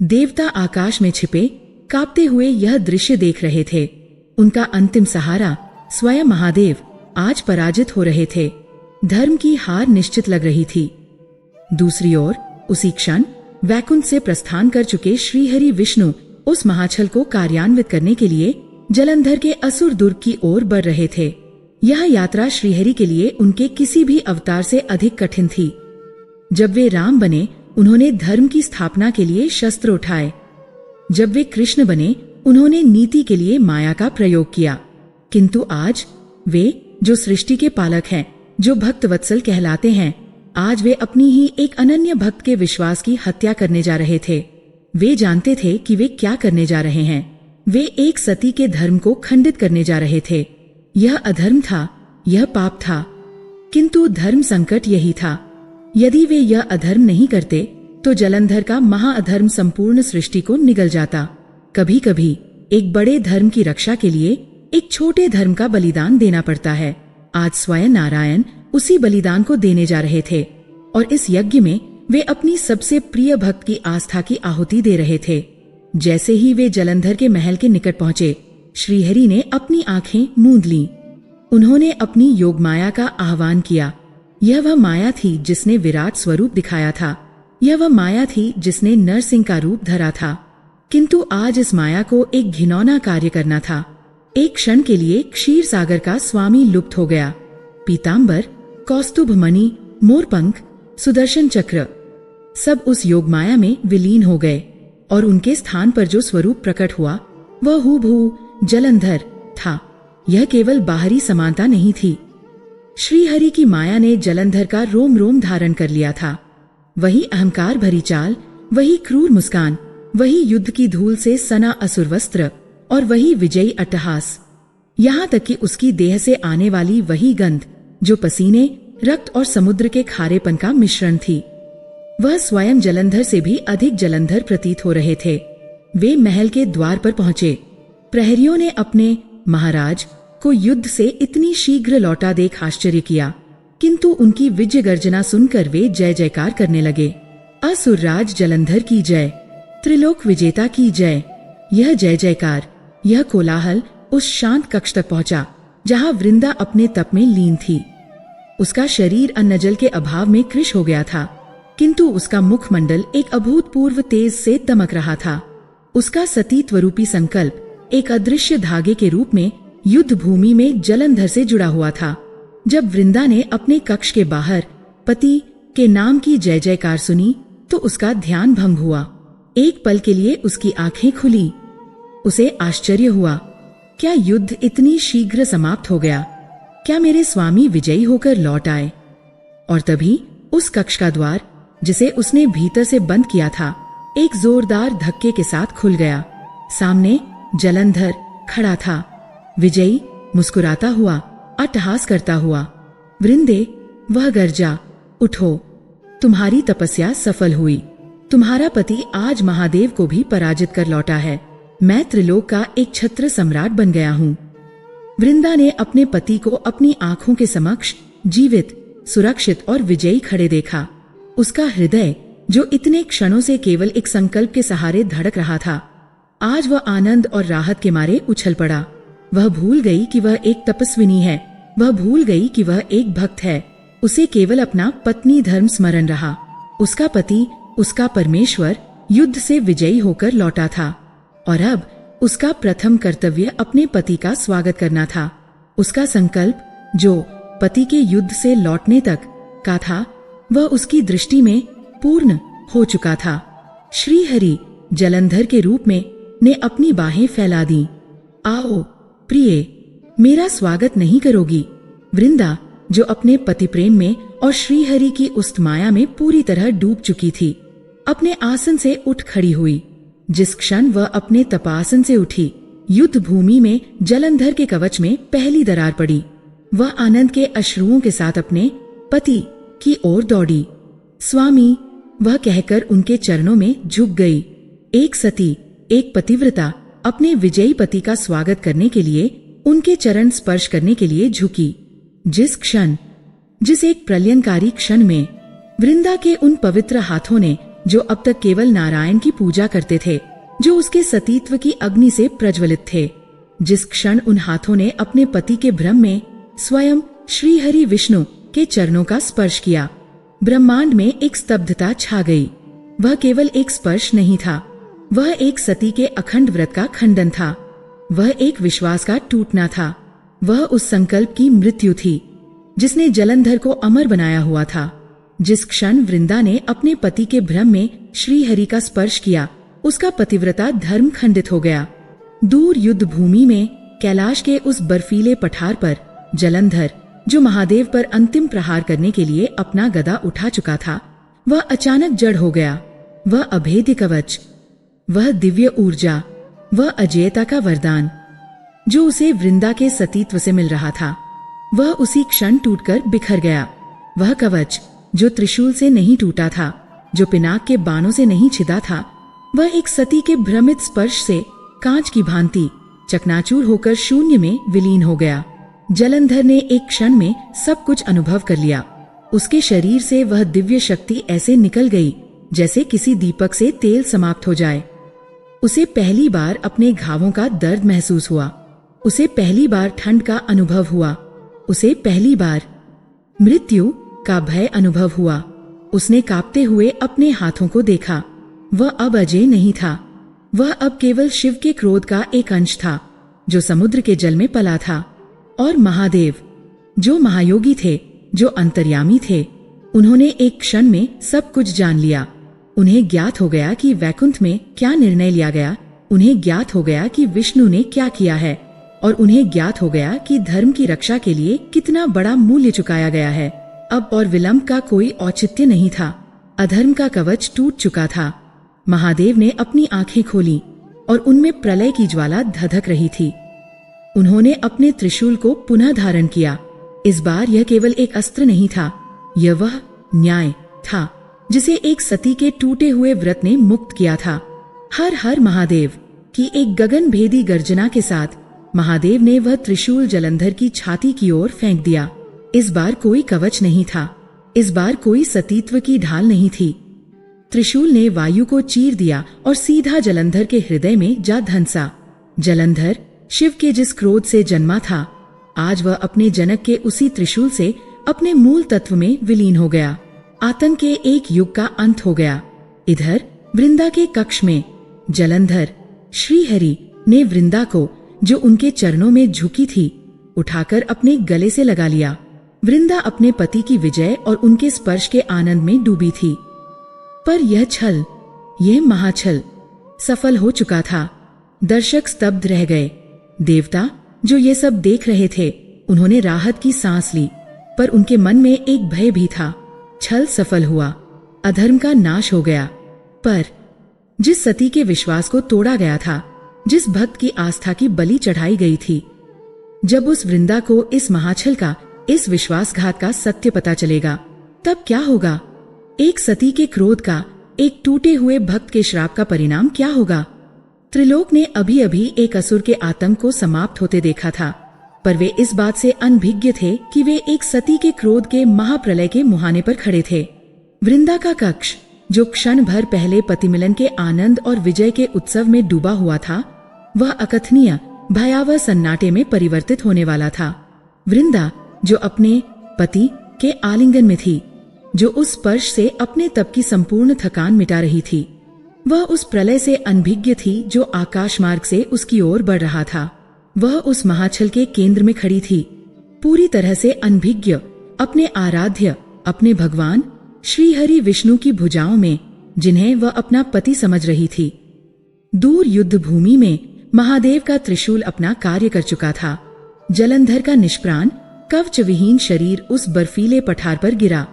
देवता आकाश में छिपे कांपते हुए यह दृश्य देख रहे थे। उनका अंतिम सहारा स्वयं महादेव आज पराजित हो रहे थे। धर्म की हार निश्चित लग रही थी। दूसरी ओर उसी क्षण वैकुंठ से प्रस्थान कर चुके श्रीहरि विष्णु उस महाछल को कार्यान्वित करने के लिए जलंधर के असुर दुर्ग की ओर बढ़ रहे थे। यह यात्रा श्रीहरि के लिए उनके किसी भी अवतार से अधिक कठिन थी। जब वे राम बने, उन्होंने धर्म की स्थापना के लिए शस्त्र उठाए। जब वे कृष्ण बने, उन्होंने नीति के लिए माया का प्रयोग किया। किंतु आज वे जो सृष्टि के पालक हैं, जो भक्त वत्सल कहलाते हैं, आज वे अपनी ही एक अनन्य भक्त के विश्वास की हत्या करने जा रहे थे। वे जानते थे कि वे क्या करने जा रहे हैं। वे एक सती के धर्म को खंडित करने जा रहे थे। यह अधर्म था, यह पाप था। किंतु धर्म संकट यही था। यदि वे यह अधर्म नहीं करते तो जलंधर का महाअधर्म संपूर्ण सृष्टि को निगल जाता। कभी कभी एक बड़े धर्म की रक्षा के लिए एक छोटे धर्म का बलिदान देना पड़ता है। आज स्वयं नारायण उसी बलिदान को देने जा रहे थे और इस यज्ञ में वे अपनी सबसे प्रिय भक्त की आस्था की आहुति दे रहे थे। जैसे ही वे जलंधर के महल के निकट पहुंचे, श्रीहरि ने अपनी आंखें मूंद लीं। उन्होंने अपनी योग माया का आह्वान किया। यह वह माया थी जिसने विराट स्वरूप दिखाया था। यह वह माया थी जिसने नरसिंह का रूप धरा था। किंतु आज इस माया को एक घिनौना कार्य करना था। एक क्षण के लिए क्षीर सागर का स्वामी लुप्त हो गया। पीतांबर, कौस्तुभ मणि, मोरपंख, सुदर्शन चक्र सब उस योग माया में विलीन हो गए और उनके स्थान पर जो स्वरूप प्रकट हुआ वह हूबहू जलंधर था। यह केवल बाहरी समानता नहीं थी। श्रीहरि की माया ने जलंधर का रोम रोम धारण कर लिया था। वही अहंकार भरी चाल, वही क्रूर मुस्कान, वही युद्ध की धूल से सना असुर वस्त्र और वही विजयी अट्टहास। यहाँ तक कि उसकी देह से आने वाली वही गंध जो पसीने, रक्त और समुद्र के खारेपन का मिश्रण थी। वह स्वयं जलंधर से भी अधिक जलंधर प्रतीत हो रहे थे। वे महल के द्वार पर पहुंचे। प्रहरियों ने अपने महाराज को युद्ध से इतनी शीघ्र लौटा देख आश्चर्य किया, किंतु उनकी विजय गर्जना सुनकर वे जय जयकार करने लगे। असुरराज जलंधर की जय, त्रिलोक विजेता की जय। यह जय जयकार, यह कोलाहल उस शांत कक्ष तक पहुंचा जहां वृंदा अपने तप में लीन थी। उसका शरीर अन्नजल के अभाव में कृश हो गया था, किंतु उसका मुखमंडल एक अभूतपूर्व तेज से दमक रहा था। उसका सतीत्व रूपी संकल्प एक अदृश्य धागे के रूप में युद्ध भूमि में जलंधर से जुड़ा हुआ था। जब वृंदा ने अपने कक्ष के बाहर पति के नाम की जय जयकार सुनी तो उसका ध्यान भंग हुआ। एक पल के लिए उसकी आंखें खुली। उसे आश्चर्य हुआ, क्या युद्ध इतनी शीघ्र समाप्त हो गया? क्या मेरे स्वामी विजयी होकर लौट आए? और तभी उस कक्ष का द्वार, जिसे उसने भीतर से बंद किया था, एक जोरदार धक्के के साथ खुल गया। सामने जलंधर खड़ा था, विजयी, मुस्कुराता हुआ, अट्टहास करता हुआ। वृंदे, वह गर्जा, उठो, तुम्हारी तपस्या सफल हुई। तुम्हारा पति आज महादेव को भी पराजित कर लौटा है। मैं त्रिलोक का एक छत्र सम्राट बन गया हूँ। वृंदा ने अपने पति को अपनी आंखों के समक्ष जीवित, सुरक्षित और विजयी खड़े देखा। उसका हृदय, जो इतने क्षणों से केवल एक संकल्प के सहारे धड़क रहा था, आज वह आनंद और राहत के मारे उछल पड़ा। वह भूल गई कि वह एक तपस्विनी है। वह भूल गई कि वह एक भक्त है। उसे केवल अपना पत्नी धर्म स्मरण रहा। उसका पति, उसका परमेश्वर युद्ध से विजयी होकर लौटा था और अब उसका प्रथम कर्तव्य अपने पति का स्वागत करना था। उसका संकल्प, जो पति के युद्ध से लौटने तक का था, वह उसकी दृष्टि में पूर्ण हो चुका था। श्रीहरि जलंधर के रूप में ने अपनी बाहें फैला दी। आओ प्रिय, मेरा स्वागत नहीं करोगी? वृंदा, जो अपने पति प्रेम में और श्रीहरि की उस माया में पूरी तरह डूब चुकी थी, अपने आसन से उठ खड़ी हुई। जिस क्षण वह अपने तपासन से उठी, युद्ध भूमि में जलंधर के कवच में पहली दरार पड़ी। वह आनंद के अश्रुओं के साथ अपने पति की ओर दौड़ी। स्वामी, वह कहकर उनके चरणों में झुक गई। एक सती, एक पतिव्रता, अपने विजयी पति का स्वागत करने के लिए उनके चरण स्पर्श करने के लिए झुकी। जिस एक प्रलयंकारी क्षण में वृंदा के उन पवित्र हाथों ने, जो अब तक केवल नारायण की पूजा करते थे, जो उसके सतीत्व की अग्नि से प्रज्वलित थे, जिस क्षण उन हाथों ने अपने पति के भ्रम में स्वयं श्री हरि विष्णु के चरणों का स्पर्श किया, ब्रह्मांड में एक स्तब्धता छा गई। वह केवल एक स्पर्श नहीं था, वह एक सती के अखंड व्रत का खंडन था, वह एक विश्वास का टूटना था, वह उस संकल्प की मृत्यु थी जिसने जलंधर को अमर बनाया हुआ था। जिस क्षण वृंदा ने अपने पति के भ्रम में श्री हरि का स्पर्श किया, उसका पतिव्रता धर्म खंडित हो गया। दूर युद्ध भूमि में कैलाश के उस बर्फीले पठार पर जलंधर, जो महादेव पर अंतिम प्रहार करने के लिए अपना गदा उठा चुका था, वह अचानक जड़ हो गया। वह अभेद्य कवच, वह दिव्य ऊर्जा, वह अजेयता का वरदान जो उसे वृंदा के सतीत्व से मिल रहा था, वह उसी क्षण टूटकर बिखर गया। वह कवच जो त्रिशूल से नहीं टूटा था, जो पिनाक के बाणों से नहीं छिदा था, वह एक सती के भ्रमित स्पर्श से कांच की भांति चकनाचूर होकर शून्य में विलीन हो गया। जलंधर ने एक क्षण में सब कुछ अनुभव कर लिया। उसके शरीर से वह दिव्य शक्ति ऐसे निकल गई जैसे किसी दीपक से तेल समाप्त हो जाए। उसे पहली बार अपने घावों का दर्द महसूस हुआ, उसे पहली बार ठंड का अनुभव हुआ, उसे पहली बार मृत्यु का भय अनुभव हुआ। उसने कांपते हुए अपने हाथों को देखा। वह अब अजय नहीं था, वह अब केवल शिव के क्रोध का एक अंश था जो समुद्र के जल में पला था। और महादेव, जो महायोगी थे, जो अंतर्यामी थे, उन्होंने एक क्षण में सब कुछ जान लिया। उन्हें ज्ञात हो गया कि वैकुंठ में क्या निर्णय लिया गया, उन्हें ज्ञात हो गया कि विष्णु ने क्या किया है, और उन्हें ज्ञात हो गया कि धर्म की रक्षा के लिए कितना बड़ा मूल्य चुकाया गया है। अब और विलंब का कोई औचित्य नहीं था। अधर्म का कवच टूट चुका था। महादेव ने अपनी आंखें खोली और उनमें प्रलय की ज्वाला धधक रही थी। उन्होंने अपने त्रिशूल को पुनः धारण किया। इस बार यह केवल एक अस्त्र नहीं था, यह वह न्याय था जिसे एक सती के टूटे हुए व्रत ने मुक्त किया था। हर हर महादेव की एक गगन भेदी गर्जना के साथ महादेव ने वह त्रिशूल जलंधर की छाती की ओर फेंक दिया। इस बार कोई कवच नहीं था, इस बार कोई सतीत्व की ढाल नहीं थी। त्रिशूल ने वायु को चीर दिया और सीधा जलंधर के हृदय में जा धंसा। जलंधर शिव के जिस क्रोध से जन्मा था, आज वह अपने जनक के उसी त्रिशूल से अपने मूल तत्व में विलीन हो गया। आतंक के एक युग का अंत हो गया। इधर वृंदा के कक्ष में जलंधर, श्रीहरि ने वृंदा को, जो उनके चरणों में झुकी थी, उठाकर अपने गले से लगा लिया। वृंदा अपने पति की विजय और उनके स्पर्श के आनंद में डूबी थी। पर यह छल, यह महाछल सफल हो चुका था। दर्शक स्तब्ध रह गए। देवता जो ये सब देख रहे थे, उन्होंने राहत की सांस ली, पर उनके मन में एक भय भी था। छल सफल हुआ, अधर्म का नाश हो गया। पर जिस सती के विश्वास को तोड़ा गया था, जिस भक्त की आस्था की बलि चढ़ाई गई थी, जब उस वृंदा को इस महाछल का, इस विश्वासघात का सत्य पता चलेगा, तब क्या होगा? एक सती के क्रोध का, एक टूटे हुए भक्त के श्राप का परिणाम क्या होगा? त्रिलोक ने अभी अभी एक असुर के आतंक को समाप्त होते देखा था, पर वे इस बात से अनभिज्ञ थे कि वे एक सती के क्रोध के महाप्रलय के मुहाने पर खड़े थे। वृंदा का कक्ष, जो क्षण भर पहले पतिमिलन के आनंद और विजय के उत्सव में डूबा हुआ था, वह अकथनीय भयावह सन्नाटे में परिवर्तित होने वाला था। वृंदा जो अपने पति के आलिंगन में थी, जो उस स्पर्श से अपने तप की संपूर्ण थकान मिटा रही थी, वह उस प्रलय से अनभिज्ञ थी जो आकाश मार्ग से उसकी ओर बढ़ रहा था। वह उस महाछल के केंद्र में खड़ी थी, पूरी तरह से अनभिज्ञ, अपने आराध्य, अपने भगवान श्रीहरि विष्णु की भुजाओं में, जिन्हें वह अपना पति समझ रही थी। दूर युद्ध भूमि में महादेव का त्रिशूल अपना कार्य कर चुका था। जलंधर का निष्प्राण कवच विहीन शरीर उस बर्फीले पठार पर गिरा,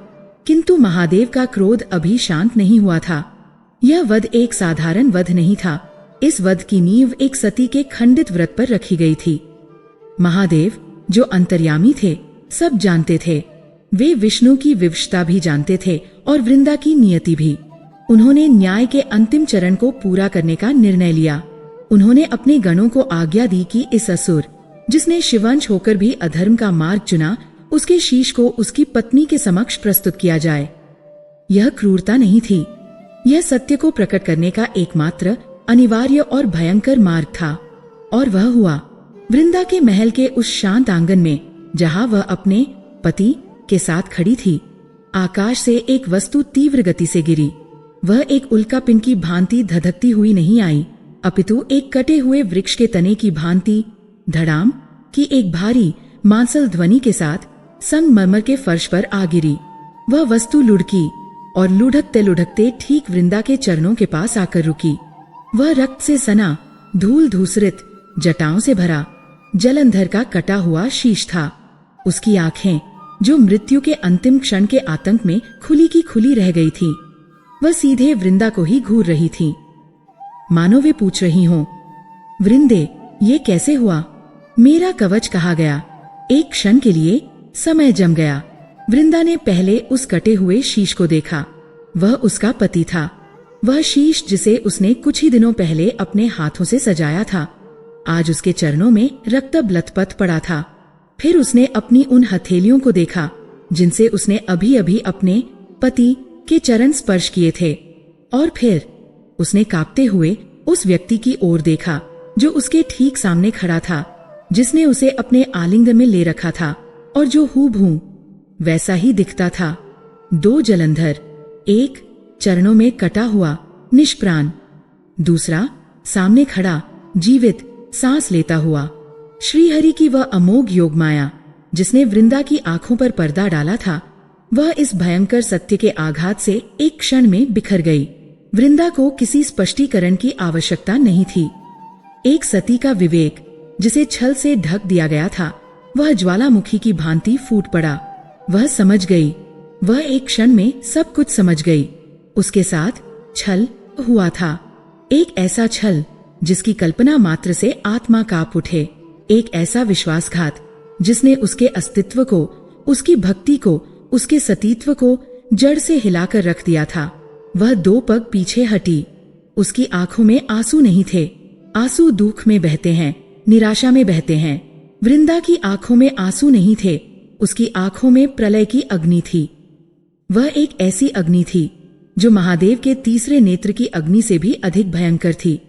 किंतु महादेव का क्रोध अभी शांत नहीं हुआ था। यह वध एक साधारण वध नहीं था। इस वध की नींव एक सती के खंडित व्रत पर रखी गई थी। महादेव जो अंतर्यामी थे, सब जानते थे। वे विष्णु की विवशता भी जानते थे और वृंदा की नियति भी। उन्होंने न्याय के अंतिम चरण को पूरा करने का निर्णय लिया। उन्होंने अपने गणों को आज्ञा दी कि इस असुर, जिसने शिवंश होकर भी अधर्म का मार्ग चुना, उसके शीश को उसकी पत्नी के समक्ष प्रस्तुत किया जाए। यह क्रूरता नहीं थी, यह सत्य को प्रकट करने का एकमात्र अनिवार्य और भयंकर मार्ग था। और वह हुआ वृंदा के महल के उस शांत आंगन में, जहां वह अपने पति के साथ खड़ी थी। आकाश से एक वस्तु तीव्र गति से गिरी। वह एक उल्कापिंड की भांति धधकती हुई नहीं आई, अपितु एक कटे हुए वृक्ष के तने की भांति धड़ाम की एक भारी मांसल ध्वनि के साथ संगमरमर के फर्श पर आ गिरी। वह वस्तु लुढ़की और लुढ़कते लुढ़कते ठीक वृंदा के चरणों के पास आकर रुकी। वह रक्त से सना, धूल धूसरित, जटाओं से भरा जलंधर का कटा हुआ शीश था। उसकी आंखें, जो मृत्यु के अंतिम क्षण के आतंक में खुली की खुली रह गई थी, वह सीधे वृंदा को ही घूर रही थी, मानो वे पूछ रही हों, वृंदे, ये कैसे हुआ? मेरा कवच कहा गया? एक क्षण के लिए समय जम गया। वृंदा ने पहले उस कटे हुए शीश को देखा। वह उसका पति था। वह शीश जिसे उसने कुछ ही दिनों पहले अपने हाथों से सजाया था, आज उसके चरणों में रक्तब लथपथ पड़ा था। फिर उसने अपनी उन हथेलियों को देखा जिनसे उसने अभी अभी अपने पति के चरण स्पर्श किए थे। और फिर उसने कांपते हुए उस व्यक्ति की ओर देखा जो उसके ठीक सामने खड़ा था, जिसने उसे अपने आलिंगन में ले रखा था और जो हूबहू वैसा ही दिखता था। दो जलंधर, एक चरणों में कटा हुआ निष्प्राण, दूसरा सामने खड़ा जीवित सांस लेता हुआ। श्रीहरि की वह अमोघ योग माया जिसने वृंदा की आंखों पर पर्दा डाला था, वह इस भयंकर सत्य के आघात से एक क्षण में बिखर गई। वृंदा को किसी स्पष्टीकरण की आवश्यकता नहीं थी। एक सती का विवेक, जिसे छल से ढक दिया गया था, वह ज्वालामुखी की भांति फूट पड़ा। वह समझ गई, वह एक क्षण में सब कुछ समझ गई। उसके साथ छल हुआ था, एक ऐसा छल जिसकी कल्पना मात्र से आत्मा कांप उठे, एक ऐसा विश्वासघात जिसने उसके अस्तित्व को, उसकी भक्ति को, उसके सतीत्व को जड़ से हिलाकर रख दिया था। वह दो पग पीछे हटी। उसकी आंखों में आंसू नहीं थे। आंसू दुख में बहते हैं, निराशा में बहते हैं। वृंदा की आंखों में आंसू नहीं थे, उसकी आंखों में प्रलय की अग्नि थी। वह एक ऐसी अग्नि थी जो महादेव के तीसरे नेत्र की अग्नि से भी अधिक भयंकर थी,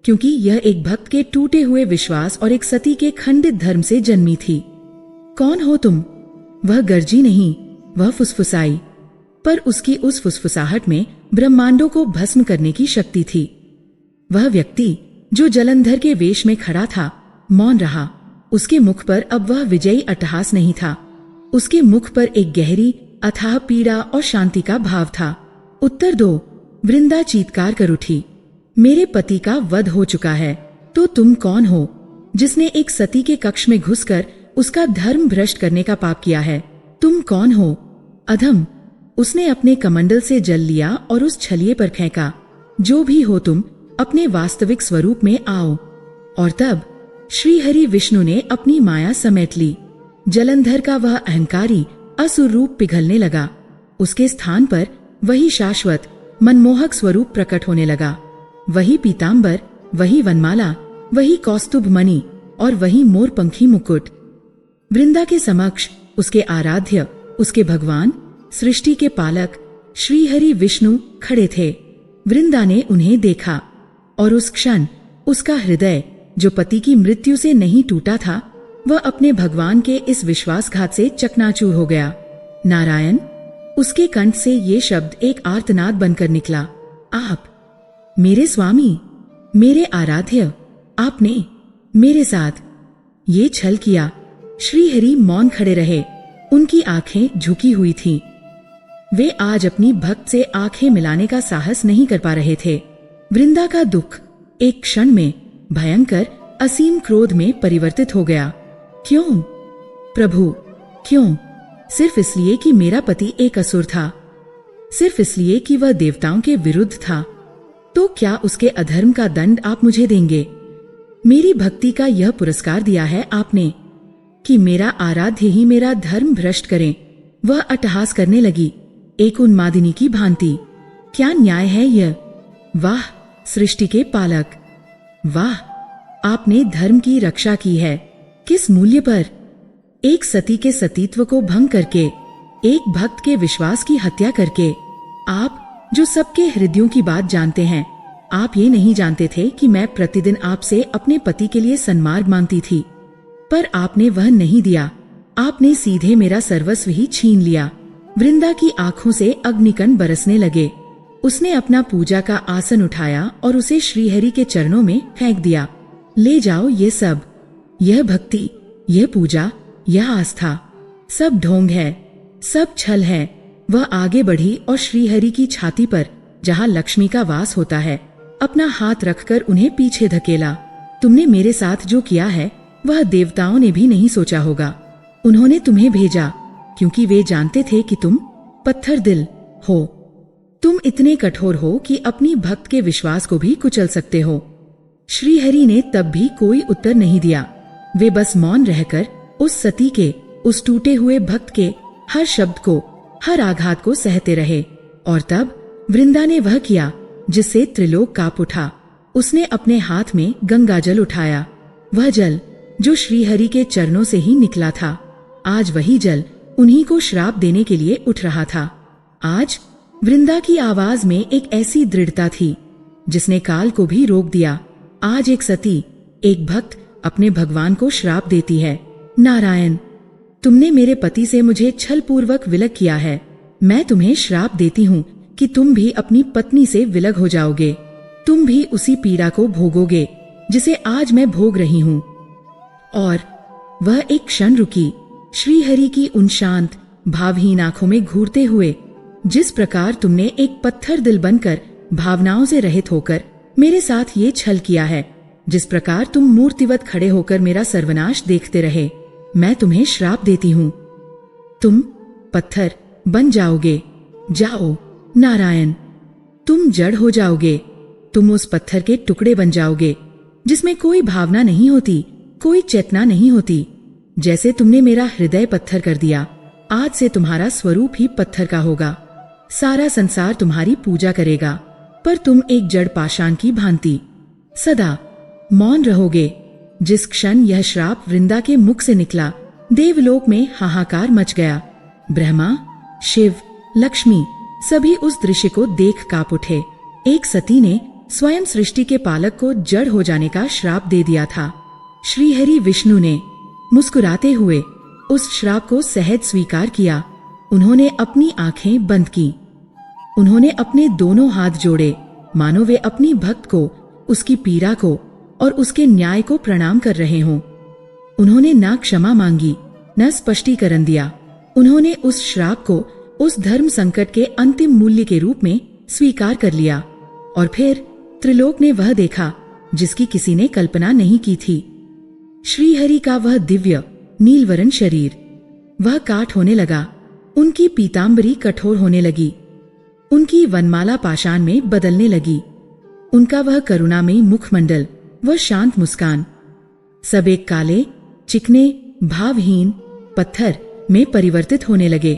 क्योंकि यह एक भक्त के टूटे हुए विश्वास और एक सती के खंडित धर्म से जन्मी थी। कौन हो तुम? वह गर्जी नहीं, वह फुसफुसाई, पर उसकी उस फुसफुसाहट में ब्रह्मांडों को भस्म करने की शक्ति थी। वह व्यक्ति जो जलंधर के वेश में खड़ा था मौन रहा। उसके मुख पर अब वह विजयी अट्टहास नहीं था, उसके मुख पर एक गहरी अथाह पीड़ा और शांति का भाव था। उत्तर दो, वृंदा चीत्कार कर उठी। मेरे पति का वध हो चुका है, तो तुम कौन हो जिसने एक सती के कक्ष में घुसकर उसका धर्म भ्रष्ट करने का पाप किया है? तुम कौन हो? अधम। उसने अपने कमंडल से जल लिया और उस छलिए पर फेंका। जो भी हो तुम, अपने वास्तविक स्वरूप में आओ। और तब श्रीहरि विष्णु ने अपनी माया समेट ली। जलंधर का वह अहंकारी असुर रूप पिघलने लगा। उसके स्थान पर वही शाश्वत मनमोहक स्वरूप प्रकट होने लगा। वही पीतांबर, वही वनमाला, वही कौस्तुभ मणि और वही मोरपंखी मुकुट। वृंदा के समक्ष उसके आराध्य, उसके भगवान, सृष्टि के पालक श्रीहरि विष्णु खड़े थे। वृंदा ने उन्हें देखा और उस क्षण उसका हृदय, जो पति की मृत्यु से नहीं टूटा था, वह अपने भगवान के इस विश्वासघात से चकनाचूर हो गया। नारायण। उसके कंठ से ये शब्द एक आर्तनाद बनकर निकला। आप, मेरे स्वामी, मेरे आराध्य, आपने मेरे साथ ये छल किया। श्रीहरि मौन खड़े रहे, उनकी आंखें झुकी हुई थीं। वे आज अपनी भक्त से आंखें मिलाने का साहस नहीं कर पा रहे थे। वृंदा का दुख एक क्षण में भयंकर असीम क्रोध में परिवर्तित हो गया। क्यों प्रभु, क्यों? सिर्फ इसलिए कि मेरा पति एक असुर था, सिर्फ इसलिए कि वह देवताओं के विरुद्ध था। तो क्या उसके अधर्म का दंड आप मुझे देंगे? मेरी भक्ति का यह पुरस्कार दिया है आपने कि मेरा आराध्य ही मेरा धर्म भ्रष्ट करे। वह अट्टहास करने लगी, एक उन्मादिनी की भांति। क्या न्याय है यह? वाह सृष्टि के पालक, वाह आपने धर्म की रक्षा की है। किस मूल्य पर? एक सती के सतीत्व को भंग करके, एक भक्त के विश्वास की हत्या करके। आप जो सबके हृदयों की बात जानते हैं, आप ये नहीं जानते थे कि मैं प्रतिदिन आपसे अपने पति के लिए सन्मार्ग मांगती थी, पर आपने वह नहीं दिया। आपने सीधे मेरा सर्वस्व ही छीन लिया। वृंदा की आंखों से अग्निकण बरसने लगे। उसने अपना पूजा का आसन उठाया और उसे श्रीहरि के चरणों में फेंक दिया। ले जाओ ये सब, यह भक्ति, यह पूजा, यह आस्था, सब ढोंग है, सब छल है। वह आगे बढ़ी और श्रीहरि की छाती पर, जहाँ लक्ष्मी का वास होता है, अपना हाथ रखकर उन्हें पीछे धकेला। तुमने मेरे साथ जो किया है वह देवताओं ने भी नहीं सोचा होगा। उन्होंने तुम्हें भेजा क्योंकि वे जानते थे कि तुम पत्थर दिल हो। तुम इतने कठोर हो कि अपनी भक्त के विश्वास को भी कुचल सकते हो। श्रीहरि ने तब भी कोई उत्तर नहीं दिया। वे बस मौन रहकर उस सती के, उस टूटे हुए भक्त के हर शब्द को, हर आघात को सहते रहे। और तब वृंदा ने वह किया जिससे त्रिलोक कांप उठा। उसने अपने हाथ में गंगा जल उठाया, वह जल जो श्रीहरि के चरणों से ही निकला था। आज वही जल उन्हीं को श्राप देने के लिए उठ रहा था। आज वृंदा की आवाज में एक ऐसी दृढ़ता थी जिसने काल को भी रोक दिया। आज एक सती, एक भक्त अपने भगवान को श्राप देती है। नारायण, तुमने मेरे पति से मुझे छल पूर्वक विलग किया है। मैं तुम्हें श्राप देती हूँ कि तुम भी अपनी पत्नी से विलग हो जाओगे। तुम भी उसी पीड़ा को भोगोगे जिसे आज मैं भोग रही हूँ। और वह एक क्षण रुकी। श्रीहरि की उन शांत, भावहीन आंखों में घूरते हुए, जिस प्रकार तुमने एक पत्थर दिल बनकर, भावनाओं से रहित होकर मेरे साथ ये छल किया है, जिस प्रकार तुम मूर्तिवत खड़े होकर मेरा सर्वनाश देखते रहे, मैं तुम्हें श्राप देती हूँ। तुम पत्थर बन जाओगे। जाओ नारायण, तुम जड़ हो जाओगे। तुम उस पत्थर के टुकड़े बन जाओगे जिसमें कोई भावना नहीं होती, कोई चेतना नहीं होती। जैसे तुमने मेरा हृदय पत्थर कर दिया, आज से तुम्हारा स्वरूप ही पत्थर का होगा। सारा संसार तुम्हारी पूजा करेगा, पर तुम एक जड़ पाषाण की भांति सदा मौन रहोगे। जिस क्षण यह श्राप वृंदा के मुख से निकला, देवलोक में हाहाकार मच गया। ब्रह्मा, शिव, लक्ष्मी सभी उस दृश्य को देख कांप उठे। एक सती ने स्वयं सृष्टि के पालक को जड़ हो जाने का श्राप दे दिया था। श्रीहरि विष्णु ने मुस्कुराते हुए उस श्राप को सहज स्वीकार किया। उन्होंने अपनी आंखें बंद की। उन्होंने अपने दोनों हाथ जोड़े, मानो वे अपनी भक्त को, उसकी पीड़ा को और उसके न्याय को प्रणाम कर रहे हों। उन्होंने न क्षमा मांगी, न स्पष्टीकरण दिया। उन्होंने उस श्राप को उस धर्म संकट के अंतिम मूल्य के रूप में स्वीकार कर लिया। और फिर त्रिलोक ने वह देखा जिसकी किसी ने कल्पना नहीं की थी। श्रीहरि का वह दिव्य नीलवर्ण शरीर, वह काठ होने लगा। उनकी पीतांबरी कठोर होने लगी। उनकी वनमाला पाषाण में बदलने लगी। उनका वह करुणामयी मुखमंडल, वह शांत मुस्कान, सब एक काले, चिकने, भावहीन पत्थर में परिवर्तित होने लगे।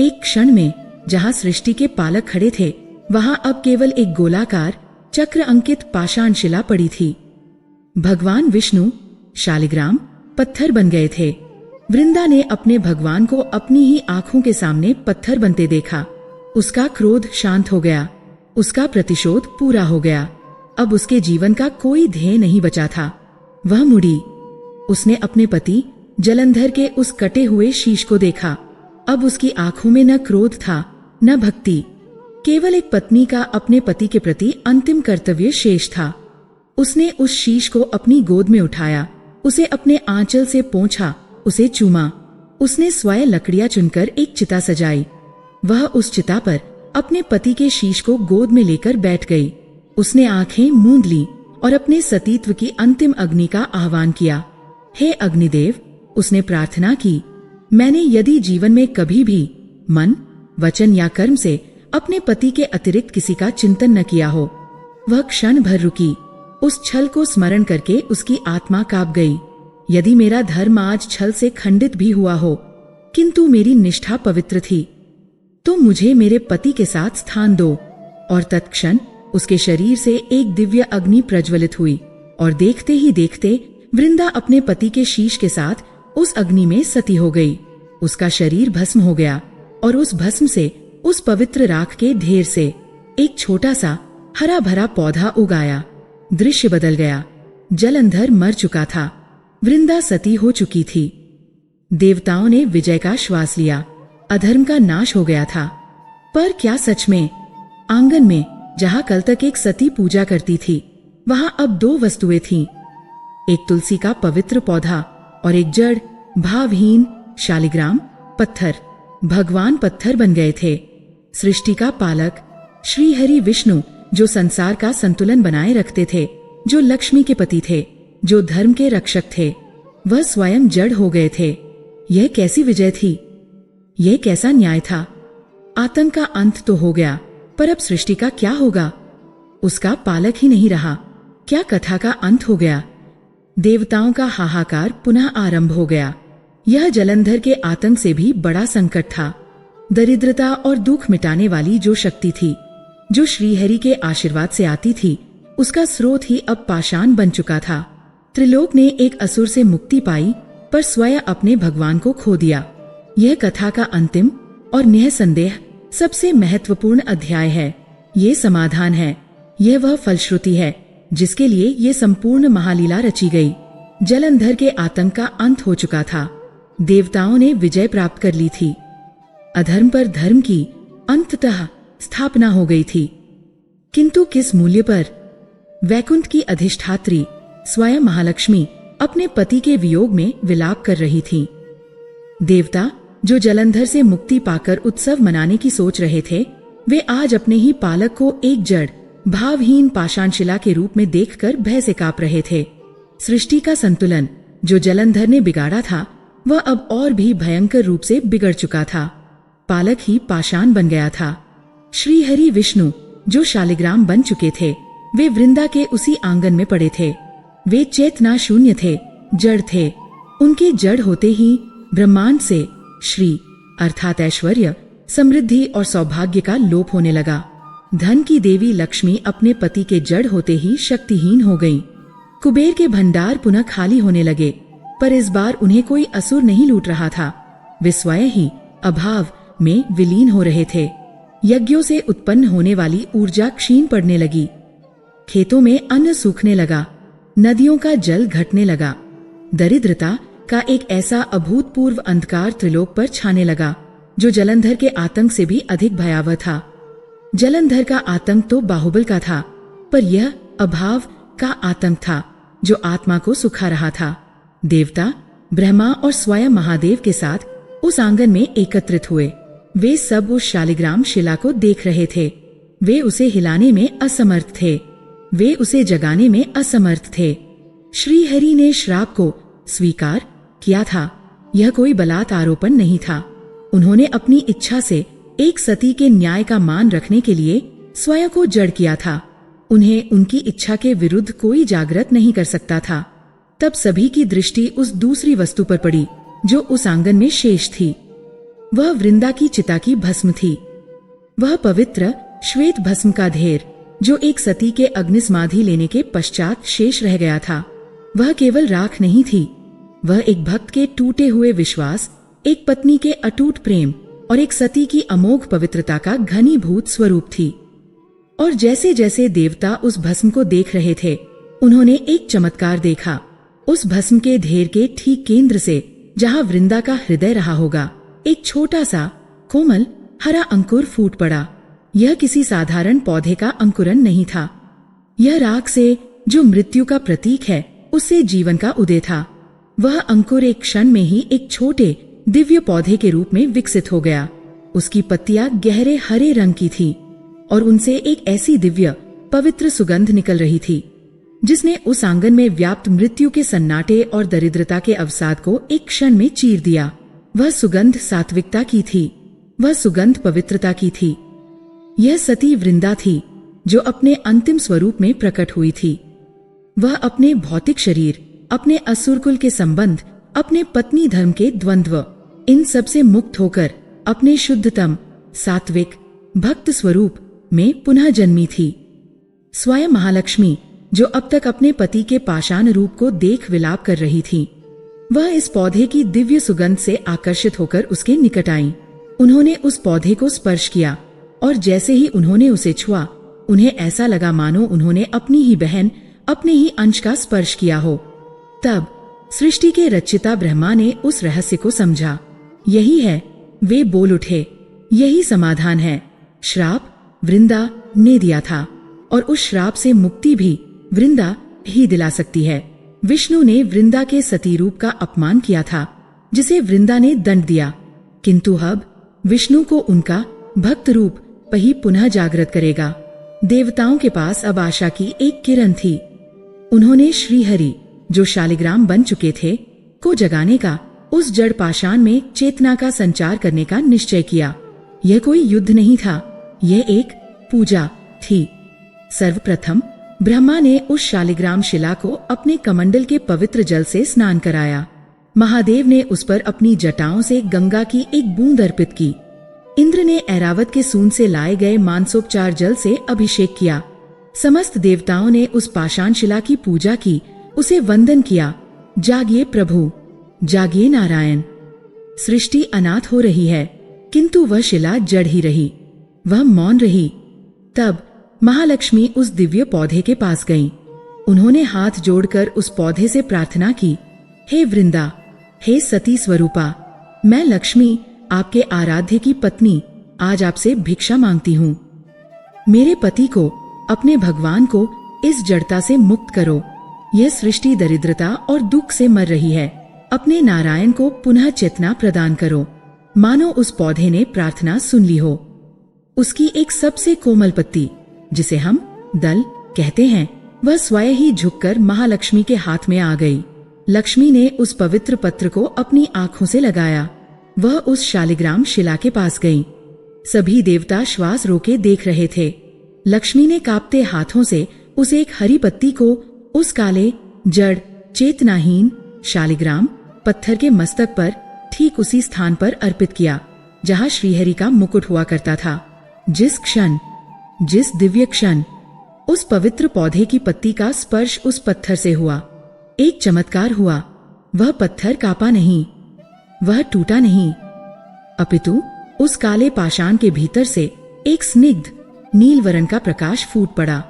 एक क्षण में जहाँ सृष्टि के पालक खड़े थे, वहाँ अब केवल एक गोलाकार चक्र अंकित पाषाण शिला पड़ी थी। भगवान विष्णु शालिग्राम पत्थर बन गए थे। वृंदा ने अपने भगवान को अपनी ही आंखों के सामने पत्थर बनते देखा। उसका क्रोध शांत हो गया, उसका प्रतिशोध पूरा हो गया। अब उसके जीवन का कोई ध्येय नहीं बचा था। वह मुड़ी। उसने अपने पति जलंधर के उस कटे हुए शीश को देखा। अब उसकी आंखों में न क्रोध था, न भक्ति, केवल एक पत्नी का अपने पति के प्रति अंतिम कर्तव्य शेष था। उसने उस शीश को अपनी गोद में उठाया, उसे अपने आंचल से पोंछा, उसे चूमा। उसने स्वयं लकड़ियां चुनकर एक चिता सजाई। वह उस चिता पर अपने पति के शीश को गोद में लेकर बैठ गई। उसने आंखें मूंद ली और अपने सतीत्व की अंतिम अग्नि का आह्वान किया। हे अग्निदेव, उसने प्रार्थना की, मैंने यदि जीवन में कभी भी मन, वचन या कर्म से अपने पति के अतिरिक्त किसी का चिंतन न किया हो। वह क्षण भर रुकी। उस छल को स्मरण करके उसकी आत्मा कांप गई। यदि मेरा धर्म आज छल से खंडित भी हुआ हो, किंतु मेरी निष्ठा पवित्र थी, तो मुझे मेरे पति के साथ स्थान दो। और तत्क्षण उसके शरीर से एक दिव्य अग्नि प्रज्वलित हुई और देखते ही देखते वृंदा अपने पति के शीश के साथ उस अग्नि में सती हो गई। उसका शरीर भस्म हो गया और उस भस्म से, उस पवित्र राख के ढेर से एक छोटा सा हरा भरा पौधा उगाया। दृश्य बदल गया। जलंधर मर चुका था, वृंदा सती हो चुकी थी। देवताओं ने विजय का श्वास लिया। अधर्म का नाश हो गया था। पर क्या सच में? आंगन में जहां कल तक एक सती पूजा करती थी, वहां अब दो वस्तुएं थीं। एक तुलसी का पवित्र पौधा और एक जड़, भावहीन शालिग्राम पत्थर। भगवान पत्थर बन गए थे। सृष्टि का पालक श्री हरि विष्णु, जो संसार का संतुलन बनाए रखते थे, जो लक्ष्मी के पति थे, जो धर्म के रक्षक थे, वह स्वयं जड़ हो गए थे। यह कैसी विजय थी? यह कैसा न्याय था? आतंक का अंत तो हो गया, पर अब सृष्टि का क्या होगा? उसका पालक ही नहीं रहा। क्या कथा का अंत हो गया? देवताओं का हाहाकार पुनः आरंभ हो गया। यह जलंधर के आतंक से भी बड़ा संकट था। दरिद्रता और दुख मिटाने वाली जो शक्ति थी, जो श्रीहरि के आशीर्वाद से आती थी, उसका स्रोत ही अब पाषाण बन चुका था। त्रिलोक ने एक असुर से मुक्ति पाई, पर स्वयं अपने भगवान को खो दिया। यह कथा का अंतिम और निःसंदेह सबसे महत्वपूर्ण अध्याय है। ये समाधान है। यह वह फलश्रुति है जिसके लिए ये संपूर्ण महालीला रची गई। जलंधर के आतंक का अंत हो चुका था। देवताओं ने विजय प्राप्त कर ली थी। अधर्म पर धर्म की अंततः स्थापना हो गई थी। किंतु किस मूल्य पर? वैकुंठ की अधिष्ठात्री स्वयं महालक्ष्मी अपने पति के वियोग में विलाप कर रही थी। देवता जो जलंधर से मुक्ति पाकर उत्सव मनाने की सोच रहे थे, वे आज अपने ही पालक को एक जड़, भावहीन पाषाणशिला के रूप में देखकर भय से कांप रहे थे। सृष्टि का संतुलन जो जलंधर ने बिगाड़ा था, वह अब और भी भयंकर रूप से बिगड़ चुका था। पालक ही पाषाण बन गया था। श्री हरि विष्णु जो शालिग्राम बन चुके थे, वे वृंदा के उसी आंगन में पड़े थे। वे चेतना शून्य थे, जड़ थे। उनके जड़ होते ही ब्रह्मांड से श्री अर्थात ऐश्वर्य, समृद्धि और सौभाग्य का लोप होने लगा। धन की देवी लक्ष्मी अपने पति के जड़ होते ही शक्तिहीन हो गईं। कुबेर के भंडार पुनः खाली होने लगे, पर इस बार उन्हें कोई असुर नहीं लूट रहा था। वे स्वयं ही अभाव में विलीन हो रहे थे। यज्ञों से उत्पन्न होने वाली ऊर्जा क्षीण पड़ने लगी। खेतों में अन्न सूखने लगा, नदियों का जल घटने लगा। दरिद्रता का एक ऐसा अभूतपूर्व अंधकार त्रिलोक पर छाने लगा, जो जलंधर के आतंक से भी अधिक भयावह था। जलंधर का आतंक तो बाहुबल का था, पर यह अभाव का आतंक था जो आत्मा को सुखा रहा था। देवता, ब्रह्मा और स्वयं महादेव के साथ उस आंगन में एकत्रित हुए। वे सब उस शालिग्राम शिला को देख रहे थे। वे उसे हिलाने में असमर्थ थे। वे उसे जगाने में असमर्थ थे। श्री हरि ने श्राप को स्वीकार किया था। यह कोई बलात् आरोपण नहीं था। उन्होंने अपनी इच्छा से एक सती के न्याय का मान रखने के लिए स्वयं को जड़ किया था। उन्हें उनकी इच्छा के विरुद्ध कोई जागृत नहीं कर सकता था। तब सभी की दृष्टि उस दूसरी वस्तु पर पड़ी जो उस आंगन में शेष थी। वह वृंदा की चिता की भस्म थी। वह पवित्र श्वेत भस्म का ढेर जो एक सती के अग्निसमाधि लेने के पश्चात शेष रह गया था। वह केवल राख नहीं थी, वह एक भक्त के टूटे हुए विश्वास, एक पत्नी के अटूट प्रेम और एक सती की अमोघ पवित्रता का घनीभूत स्वरूप थी। और जैसे जैसे देवता उस भस्म को देख रहे थे, उन्होंने एक चमत्कार देखा। उस भस्म के ढेर के ठीक केंद्र से, जहां वृंदा का हृदय रहा होगा, एक छोटा सा कोमल हरा अंकुर फूट पड़ा। यह किसी साधारण पौधे का अंकुरन नहीं था। यह राख से, जो मृत्यु का प्रतीक है, उससे जीवन का उदय था। वह अंकुर एक क्षण में ही एक छोटे दिव्य पौधे के रूप में विकसित हो गया। उसकी पत्तियां गहरे हरे रंग की थी और उनसे एक ऐसी दिव्य पवित्र सुगंध निकल रही थी जिसने उस आंगन में व्याप्त मृत्यु के सन्नाटे और दरिद्रता के अवसाद को एक क्षण में चीर दिया। वह सुगंध सात्विकता की थी। वह सुगंध पवित्रता की थी। यह सती वृंदा थी जो अपने अंतिम स्वरूप में प्रकट हुई थी। वह अपने भौतिक शरीर, अपने असुरकुल के संबंध, अपने पत्नी धर्म के द्वंद्व, इन सब से मुक्त होकर अपने शुद्धतम सात्विक भक्त स्वरूप में पुनः जन्मी थी। स्वयं महालक्ष्मी जो अब तक अपने पति के पाषाण रूप को देख विलाप कर रही थी। वह इस पौधे की दिव्य सुगंध से आकर्षित होकर उसके निकट आईं। उन्होंने उस पौधे को स्पर्श किया और जैसे ही उन्होंने उसे छुआ, उन्हें ऐसा लगा मानो उन्होंने अपनी ही बहन, अपने ही अंश का स्पर्श किया हो। तब सृष्टि के रचिता ब्रह्मा ने उस रहस्य को समझा। यही है, वे बोल उठे, यही समाधान है। श्राप वृंदा ने दिया था और उस श्राप से मुक्ति भी वृंदा ही दिला सकती है। विष्णु ने वृंदा के सती रूप का अपमान किया था, जिसे वृंदा ने दंड दिया, किंतु अब विष्णु को उनका भक्त रूप ही पुनः जागृत करेगा। देवताओं के पास अब आशा की एक किरण थी। उन्होंने श्रीहरि, जो शालिग्राम बन चुके थे, को जगाने का, उस जड़ पाषाण में चेतना का संचार करने का निश्चय किया। यह कोई युद्ध नहीं था, यह एक पूजा थी। सर्वप्रथम ब्रह्मा ने उस शालिग्राम शिला को अपने कमंडल के पवित्र जल से स्नान कराया। महादेव ने उस पर अपनी जटाओं से गंगा की एक बूंद अर्पित की। इंद्र ने ऐरावत के सूंड से लाए गए मानसोपचार जल से अभिषेक किया। समस्त देवताओं ने उस पाषाण शिला की पूजा की, उसे वंदन किया। जागिए प्रभु, जागिए नारायण। सृष्टि अनाथ हो रही है, किंतु वह शिला जड़ ही रही, वह मौन रही। तब महालक्ष्मी उस दिव्य पौधे के पास गईं। उन्होंने हाथ जोड़कर उस पौधे से प्रार्थना की, हे वृंदा, हे सती स्वरूपा, मैं लक्ष्मी, आपके आराध्य की पत्नी, आज आपसे भिक्षा मांगती हूँ। मेरे पति को, अपने भगवान को इस जड़ता से मुक्त करो। यह सृष्टि दरिद्रता और दुख से मर रही है। अपने नारायण को पुनः चेतना प्रदान करो। मानो उस पौधे ने प्रार्थना सुन ली हो। उसकी एक सबसे कोमल पत्ती, जिसे हम दल कहते हैं, वह स्वयं ही झुककर महालक्ष्मी के हाथ में आ गई। लक्ष्मी ने उस पवित्र पत्र को अपनी आंखों से लगाया। वह उस शालिग्राम शिला के पास गई। सभी देवता श्वास रोके देख रहे थे। लक्ष्मी ने कांपते हाथों से उस एक हरी पत्ती को उस काले, जड़, चेतनाहीन शालिग्राम पत्थर के मस्तक पर, ठीक उसी स्थान पर अर्पित किया जहां श्रीहरि का मुकुट हुआ करता था। जिस दिव्य क्षण उस पवित्र पौधे की पत्ती का स्पर्श उस पत्थर से हुआ, एक चमत्कार हुआ। वह पत्थर कांपा नहीं, वह टूटा नहीं, अपितु उस काले पाषाण के भीतर से एक स्निग्ध नील वर्ण का प्रकाश फूट पड़ा।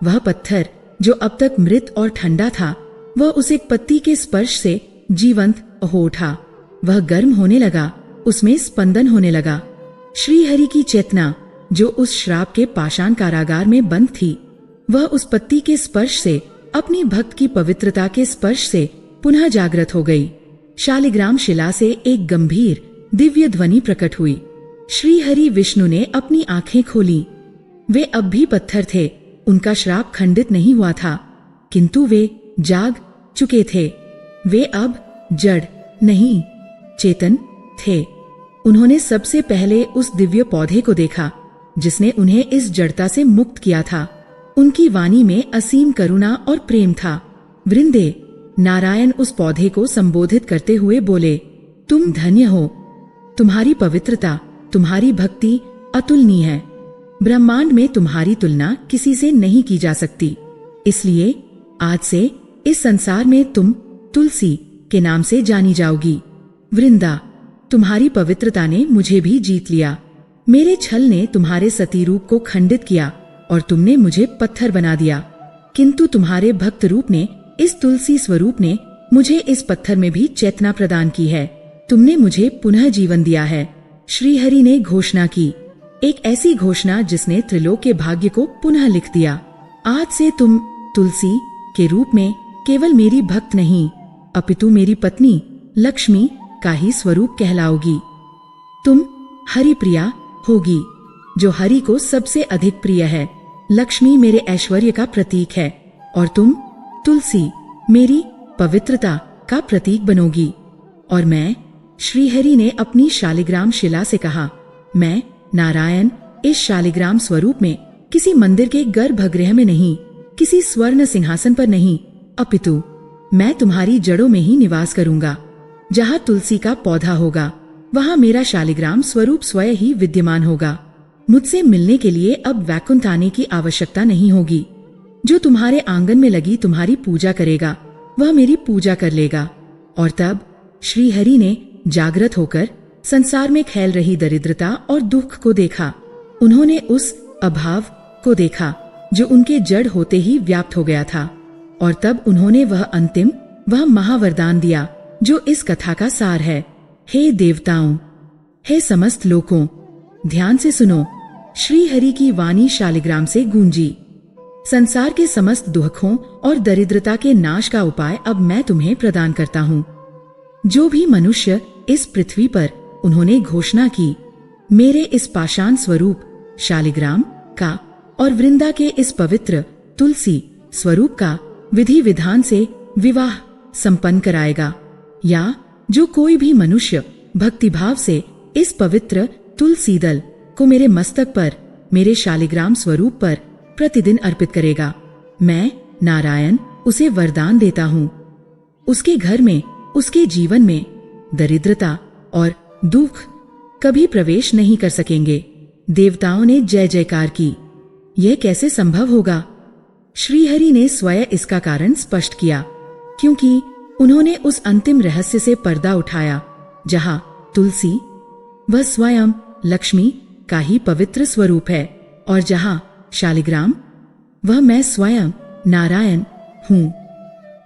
वह पत्थर, जो अब तक मृत और ठंडा था, वह उस एक पत्ती के स्पर्श से जीवंत हो उठा। वह गर्म होने लगा, उसमें स्पंदन होने लगा। श्रीहरि की चेतना, जो उस श्राप के पाषाण कारागार में बंद थी, वह उस पत्ती के स्पर्श से, अपनी भक्त की पवित्रता के स्पर्श से पुनः जागृत हो गई। शालिग्राम शिला से एक गंभीर दिव्य ध्वनि प्रकट हुई। श्रीहरि विष्णु ने अपनी आंखें खोली। वे अब भी पत्थर थे, उनका श्राप खंडित नहीं हुआ था, किंतु वे जाग चुके थे। वे अब जड़ नहीं, चेतन थे। उन्होंने सबसे पहले उस दिव्य पौधे को देखा, जिसने उन्हें इस जड़ता से मुक्त किया था। उनकी वाणी में असीम करुणा और प्रेम था। वृंदे, नारायण उस पौधे को संबोधित करते हुए बोले, तुम धन्य हो। तुम्हारी पवित्रता, तुम्हारी भक्ति अतुलनीय है। ब्रह्मांड में तुम्हारी तुलना किसी से नहीं की जा सकती। इसलिए आज से इस संसार में तुम तुलसी के नाम से जानी जाओगी। वृंदा, तुम्हारी पवित्रता ने मुझे भी जीत लिया। मेरे छल ने तुम्हारे सती रूप को खंडित किया और तुमने मुझे पत्थर बना दिया, किंतु तुम्हारे भक्त रूप ने, इस तुलसी स्वरूप ने मुझे इस पत्थर में भी चेतना प्रदान की है। तुमने मुझे पुनः जीवन दिया है। श्रीहरि ने घोषणा की, एक ऐसी घोषणा जिसने त्रिलोक के भाग्य को पुनः लिख दिया। आज से तुम तुलसी के रूप में केवल मेरी भक्त नहीं, अपितु मेरी पत्नी लक्ष्मी का ही स्वरूप कहलाओगी। तुम हरि प्रिया होगी, जो हरि को सबसे अधिक प्रिय है। लक्ष्मी मेरे ऐश्वर्य का प्रतीक है और तुम तुलसी मेरी पवित्रता का प्रतीक बनोगी। और मैं, श्रीहरि ने अपनी शालिग्राम शिला से कहा, मैं नारायण इस शालिग्राम स्वरूप में किसी मंदिर के गर्भगृह में नहीं, किसी स्वर्ण सिंहासन पर नहीं, अपितु मैं तुम्हारी जड़ों में ही निवास करूंगा। जहाँ तुलसी का पौधा होगा, वहाँ मेरा शालिग्राम स्वरूप स्वयं ही विद्यमान होगा। मुझसे मिलने के लिए अब वैकुंठ आने की आवश्यकता नहीं होगी। जो तुम्हारे आंगन में लगी तुम्हारी पूजा करेगा वह मेरी पूजा कर लेगा। और तब श्री हरि ने जागृत होकर संसार में फैल रही दरिद्रता और दुख को देखा। उन्होंने उस अभाव को देखा जो उनके जड़ होते ही व्याप्त हो गया था, और तब उन्होंने वह महावरदान दिया जो इस कथा का सार है। हे देवताओं, हे समस्त लोकों, ध्यान से सुनो। श्री हरि की वाणी शालिग्राम से गूंजी। संसार के समस्त दुखों और दरिद्रता के नाश का उपाय अब मैं तुम्हें प्रदान करता हूँ। जो भी मनुष्य इस पृथ्वी पर, उन्होंने घोषणा की, मेरे इस पाषाण स्वरूप शालिग्राम का और वृंदा के इस पवित्र तुलसी स्वरूप का विधि विधान से विवाह संपन्न कराएगा, या जो कोई भी मनुष्य भक्तिभाव से इस पवित्र तुलसी दल को मेरे मस्तक पर, मेरे शालिग्राम स्वरूप पर प्रतिदिन अर्पित करेगा, मैं नारायण उसे वरदान देता हूँ। उसके घर में, उसके जीवन में दरिद्रता और दुख कभी प्रवेश नहीं कर सकेंगे। देवताओं ने जय जयकार की। यह कैसे संभव होगा? श्रीहरि ने स्वयं इसका कारण स्पष्ट किया, क्योंकि उन्होंने उस अंतिम रहस्य से पर्दा उठाया जहां तुलसी वह स्वयं लक्ष्मी का ही पवित्र स्वरूप है, और जहां शालिग्राम वह मैं स्वयं नारायण हूँ।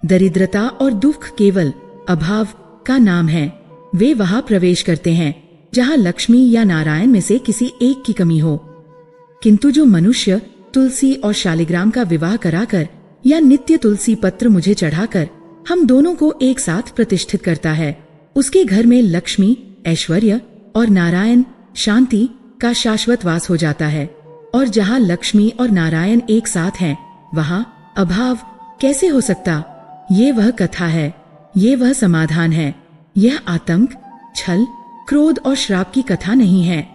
दरिद्रता और दुख केवल अभाव का नाम है। वे वहां प्रवेश करते हैं जहां लक्ष्मी या नारायण में से किसी एक की कमी हो। किंतु जो मनुष्य तुलसी और शालिग्राम का विवाह कराकर या नित्य तुलसी पत्र मुझे चढ़ाकर हम दोनों को एक साथ प्रतिष्ठित करता है, उसके घर में लक्ष्मी, ऐश्वर्य और नारायण शांति का शाश्वत वास हो जाता है। और जहां लक्ष्मी और नारायण एक साथ हैं, वहां अभाव कैसे हो सकता? ये वह कथा है, ये वह समाधान है। यह आतंक, छल, क्रोध और श्राप की कथा नहीं है।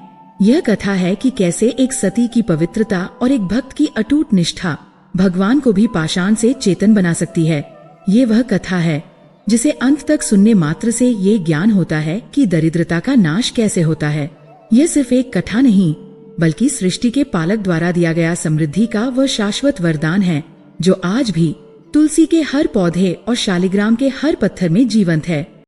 यह कथा है कि कैसे एक सती की पवित्रता और एक भक्त की अटूट निष्ठा भगवान को भी पाषाण से चेतन बना सकती है। ये वह कथा है जिसे अंत तक सुनने मात्र से ये ज्ञान होता है कि दरिद्रता का नाश कैसे होता है। यह सिर्फ एक कथा नहीं, बल्कि सृष्टि के पालक द्वारा दिया गया समृद्धि का वह शाश्वत वरदान है जो आज भी तुलसी के हर पौधे और शालिग्राम के हर पत्थर में जीवंत है।